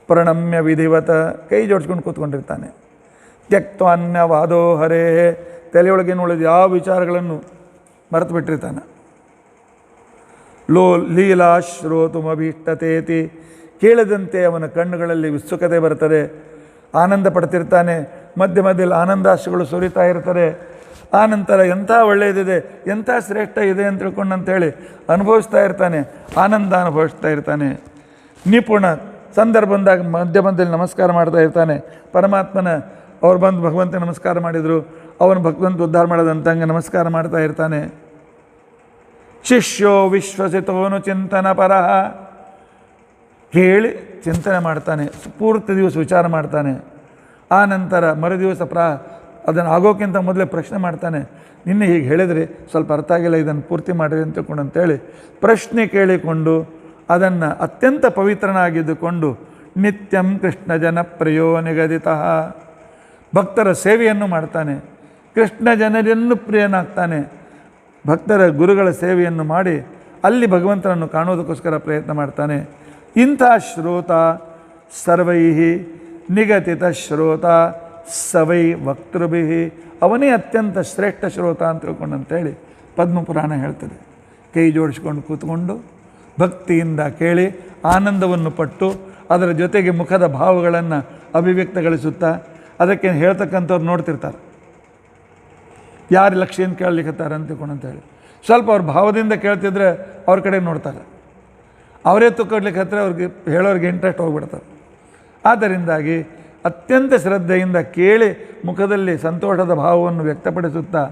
ಪ್ರಣಮ್ಯ ವಿಧಿವತ, ಕೈ ಜೋಡಿಸ್ಕೊಂಡು ಕೂತ್ಕೊಂಡಿರ್ತಾನೆ. ತ್ಯಕ್ತ್ವಾನ್ಯ ವಾದೋ ಹರೇ, ತಲೆಯೊಳಗೇನು ಉಳಿದ ಯಾವ ವಿಚಾರಗಳನ್ನು ಮರೆತು ಬಿಟ್ಟಿರ್ತಾನೆ. ಲೋ ಲೀಲಾ ಶ್ರೋತುಮಭೀಷ್ಟತೇತಿ, ಕೇಳದಂತೆ ಅವನ ಕಣ್ಣುಗಳಲ್ಲಿ ಉತ್ಸುಕತೆ ಬರ್ತದೆ, ಆನಂದ ಪಡ್ತಿರ್ತಾನೆ. ಮಧ್ಯ ಮಧ್ಯದಲ್ಲಿ ಆನಂದಾಶ್ರುಗಳು ಸುರಿತಾ ಇರ್ತಾರೆ. ಆನಂತರ ಎಂಥ ಒಳ್ಳೆಯದಿದೆ, ಎಂಥ ಶ್ರೇಷ್ಠ ಇದೆ ಅಂತ ತಿಳ್ಕೊಂಡಂತೇಳಿ ಅನುಭವಿಸ್ತಾ ಇರ್ತಾನೆ, ಆನಂದ ಅನುಭವಿಸ್ತಾ ಇರ್ತಾನೆ. ನಿಪುಣ, ಸಂದರ್ಭ ಬಂದಾಗ ಮಧ್ಯ ಮಧ್ಯದಲ್ಲಿ ನಮಸ್ಕಾರ ಮಾಡ್ತಾ ಇರ್ತಾನೆ. ಪರಮಾತ್ಮನ ಅವ್ರು ಬಂದು ಭಗವಂತ ನಮಸ್ಕಾರ ಮಾಡಿದರು, ಅವನು ಭಗವಂತ ಉದ್ಧಾರ ಮಾಡೋದಂತಂಗೆ ನಮಸ್ಕಾರ ಮಾಡ್ತಾ ಇರ್ತಾನೆ. ಶಿಷ್ಯೋ ವಿಶ್ವಸಿತೋನು ಚಿಂತನ ಪರಹ, ಕೇಳಿ ಚಿಂತನೆ ಮಾಡ್ತಾನೆ, ಪೂರ್ತಿ ದಿವಸ ವಿಚಾರ ಮಾಡ್ತಾನೆ. ಆ ನಂತರ ಮರುದಿವಸ ಅದನ್ನು ಆಗೋಕ್ಕಿಂತ ಮೊದಲೇ ಪ್ರಶ್ನೆ ಮಾಡ್ತಾನೆ, ನಿನ್ನೆ ಹೀಗೆ ಹೇಳಿದರೆ ಸ್ವಲ್ಪ ಅರ್ಥ ಆಗಿಲ್ಲ, ಇದನ್ನು ಪೂರ್ತಿ ಮಾಡಿರಿ ಅಂತ ತಿಳ್ಕೊಂಡು ಅಂತೇಳಿ ಪ್ರಶ್ನೆ ಕೇಳಿಕೊಂಡು ಅದನ್ನು ಅತ್ಯಂತ ಪವಿತ್ರನಾಗಿದ್ದುಕೊಂಡು ನಿತ್ಯಂ ಕೃಷ್ಣ ಜನಪ್ರಿಯೋ ನಿಗದಿತ, ಭಕ್ತರ ಸೇವೆಯನ್ನು ಮಾಡ್ತಾನೆ. ಕೃಷ್ಣ ಜನರನ್ನು ಪ್ರಿಯನಾಗ್ತಾನೆ. ಭಕ್ತರ ಗುರುಗಳ ಸೇವೆಯನ್ನು ಮಾಡಿ ಅಲ್ಲಿ ಭಗವಂತನನ್ನು ಕಾಣೋದಕ್ಕೋಸ್ಕರ ಪ್ರಯತ್ನ ಮಾಡ್ತಾನೆ. ಇಂಥ ಶ್ರೋತ ಸರ್ವೈ ನಿಗದಿತ ಶ್ರೋತ ಸವೈ ವಕ್ತೃಭಿ, ಅವನೇ ಅತ್ಯಂತ ಶ್ರೇಷ್ಠ ಶ್ರೋತ ಅಂತ ತಿಳ್ಕೊಂಡಂತೇಳಿ ಪದ್ಮಪುರಾಣ ಹೇಳ್ತದೆ. ಕೈ ಜೋಡಿಸ್ಕೊಂಡು ಕೂತ್ಕೊಂಡು ಭಕ್ತಿಯಿಂದ ಕೇಳಿ ಆನಂದವನ್ನು ಪಟ್ಟು ಅದರ ಜೊತೆಗೆ ಮುಖದ ಭಾವಗಳನ್ನು ಅಭಿವ್ಯಕ್ತಗೊಳಿಸುತ್ತಾ ಅದಕ್ಕೆ ಹೇಳ್ತಕ್ಕಂಥವ್ರು ನೋಡ್ತಿರ್ತಾರೆ, ಯಾರು ಲಕ್ಷ್ಯದಿಂದ ಕೇಳಲಿಕ್ಕತ್ತಾರೆ ಅಂತ ತಿಳ್ಕೊಂಡಂತೇಳಿ. ಸ್ವಲ್ಪ ಅವ್ರ ಭಾವದಿಂದ ಕೇಳ್ತಿದ್ರೆ ಅವ್ರ ಕಡೆ ನೋಡ್ತಾರೆ, ಅವರೇ ತುಕ್ಕೊಡ್ಲಿಕ್ಕೆ ಹತ್ತಿರ ಅವ್ರಿಗೆ ಹೇಳೋರಿಗೆ ಇಂಟ್ರೆಸ್ಟ್ ಹೋಗ್ಬಿಡ್ತಾರೆ. ಆದ್ದರಿಂದಾಗಿ ಅತ್ಯಂತ ಶ್ರದ್ಧೆಯಿಂದ ಕೇಳಿ ಮುಖದಲ್ಲಿ ಸಂತೋಷದ ಭಾವವನ್ನು ವ್ಯಕ್ತಪಡಿಸುತ್ತಾ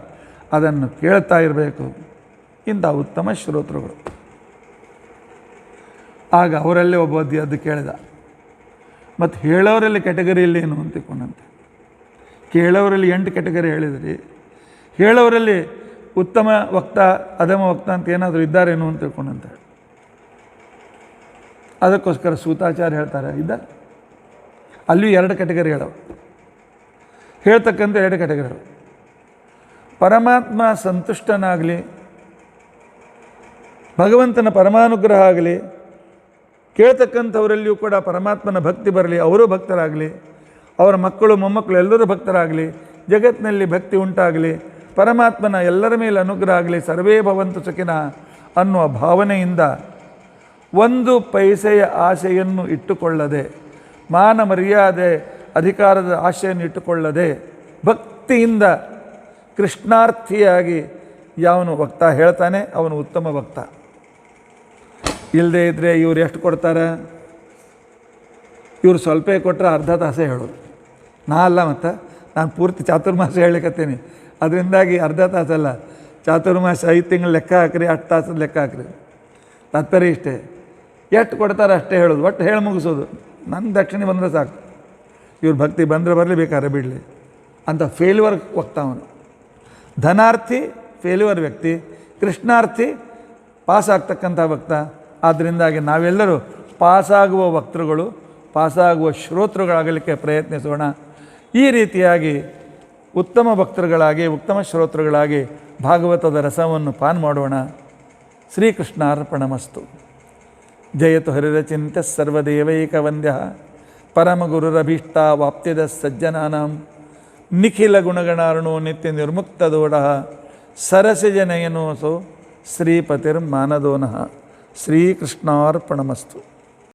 ಅದನ್ನು ಕೇಳ್ತಾ ಇರಬೇಕು. ಇಂಥ ಉತ್ತಮ ಶ್ರೋತೃಗಳು. ಆಗ ಅವರಲ್ಲೇ ಒಬ್ಬ ಅದು ಕೇಳಿದ, ಮತ್ತು ಹೇಳೋರಲ್ಲಿ ಕ್ಯಾಟಗರಿಯಲ್ಲಿ ಏನು ಅಂತ ತಿಳ್ಕೊಂಡಂತೆ. ಕೇಳೋರಲ್ಲಿ 8 ಕ್ಯಾಟಗರಿ ಹೇಳಿದ್ರಿ, ಹೇಳೋರಲ್ಲಿ ಉತ್ತಮ ವಕ್ತ ಅಧಮ ವಕ್ತ ಅಂತ ಏನಾದರೂ ಇದ್ದಾರೇನು ಅಂತ ತಿಳ್ಕೊಂಡಂತೆ. ಅದಕ್ಕೋಸ್ಕರ ಸೂತಾಚಾರ್ಯ ಹೇಳ್ತಾರೆ, ಅಲ್ಲಿಯೂ 2 ಕ್ಯಾಟಗರಿ ಹೇಳವು, ಹೇಳ್ತಕ್ಕಂಥ 2 ಕ್ಯಾಟಗರಿಗಳು. ಪರಮಾತ್ಮ ಸಂತುಷ್ಟನಾಗಲಿ, ಭಗವಂತನ ಪರಮಾನುಗ್ರಹ ಆಗಲಿ, ಕೇಳ್ತಕ್ಕಂಥವರಲ್ಲಿಯೂ ಕೂಡ ಪರಮಾತ್ಮನ ಭಕ್ತಿ ಬರಲಿ, ಅವರೂ ಭಕ್ತರಾಗಲಿ, ಅವರ ಮಕ್ಕಳು ಮೊಮ್ಮಕ್ಕಳು ಎಲ್ಲರೂ ಭಕ್ತರಾಗಲಿ, ಜಗತ್ತಿನಲ್ಲಿ ಭಕ್ತಿ ಉಂಟಾಗಲಿ, ಪರಮಾತ್ಮನ ಎಲ್ಲರ ಮೇಲೆ ಅನುಗ್ರಹ ಆಗಲಿ, ಸರ್ವೇ ಭವಂತು ಸುಖಿನ ಅನ್ನುವ ಭಾವನೆಯಿಂದ 1 ಪೈಸೆಯ ಆಸೆಯನ್ನು ಇಟ್ಟುಕೊಳ್ಳದೆ, ಮಾನ ಮರ್ಯಾದೆ ಅಧಿಕಾರದ ಆಶೆಯನ್ನು ಇಟ್ಟುಕೊಳ್ಳದೆ ಭಕ್ತಿಯಿಂದ ಕೃಷ್ಣಾರ್ಥಿಯಾಗಿ ಯಾವನು ವಕ್ತ ಹೇಳ್ತಾನೆ ಅವನು ಉತ್ತಮ ವಕ್ತ. ಇಲ್ಲದೇ ಇದ್ದರೆ ಇವ್ರು ಎಷ್ಟು ಕೊಡ್ತಾರೆ, ಇವ್ರು ಸ್ವಲ್ಪ ಕೊಟ್ಟರೆ ಅರ್ಧ ತಾಸೇ ಹೇಳೋದು. ಅಲ್ಲ, ಮತ್ತು ನಾನು ಪೂರ್ತಿ ಚಾತುರ್ಮಾಸ ಹೇಳಲಿಕ್ಕತ್ತೀನಿ, ಅದರಿಂದಾಗಿ ಅರ್ಧ ತಾಸಲ್ಲ, ಚಾತುರ್ಮಾಸ 5 ತಿಂಗಳು ಲೆಕ್ಕ ಹಾಕ್ರಿ, 8 ತಾಸದ ಲೆಕ್ಕ ಹಾಕ್ರಿ. ತಾತ್ಪರ್ಯ ಇಷ್ಟೇ, ಎಷ್ಟು ಕೊಡ್ತಾರೆ ಅಷ್ಟೇ ಹೇಳೋದು, ಒಟ್ಟು ಹೇಳಿ ಮುಗಿಸೋದು. ನನ್ನ ದಕ್ಷಿಣೆ ಬಂದರೆ ಸಾಕು, ಇವ್ರ ಭಕ್ತಿ ಬಂದರೆ ಬರಲಿ, ಬೇಕಾದ್ರೆ ಬಿಡಲಿ ಅಂತ ಫೇಲ್ಯೂರ್ ವಕ್ತ ಅವನು. ಧನಾರ್ಥಿ ಫೇಲ್ಯೂರ್ ವ್ಯಕ್ತಿ, ಕೃಷ್ಣಾರ್ಥಿ ಪಾಸಾಗ್ತಕ್ಕಂಥ ವಕ್ತ. ಆದ್ದರಿಂದಾಗಿ ನಾವೆಲ್ಲರೂ ಪಾಸಾಗುವ ವಕ್ತೃಗಳು, ಪಾಸಾಗುವ ಶ್ರೋತೃಗಳಾಗಲಿಕ್ಕೆ ಪ್ರಯತ್ನಿಸೋಣ. ಈ ರೀತಿಯಾಗಿ ಉತ್ತಮ ಭಕ್ತರುಗಳಾಗಿ, ಉತ್ತಮ ಶ್ರೋತೃಗಳಾಗಿ ಭಾಗವತದ ರಸವನ್ನು ಪಾನ್ ಮಾಡೋಣ. ಶ್ರೀಕೃಷ್ಣಾರ್ಪಣಮಸ್ತು. ಜಯತು ಹರಿರಚಿಂತ್ಯ ಸರ್ವದೇವೈಕವಂದ್ಯ ಪರಮಗುರುರಭೀಷ್ಟಾವಾಪ್ತಿದ ಸಜ್ಜನಾನಾಂ ನಿಖಿಲ ಗುಣಗಣಾರ್ಣೋ ನಿತ್ಯ ನಿರ್ಮುಕ್ತದೋಡ ಸರಸಿಜನಯನೋಸೋ ಶ್ರೀಪತಿರ್ಮಾನದೋನಃ. ಶ್ರೀಕೃಷ್ಣಾರ್ಪಣಮಸ್ತು.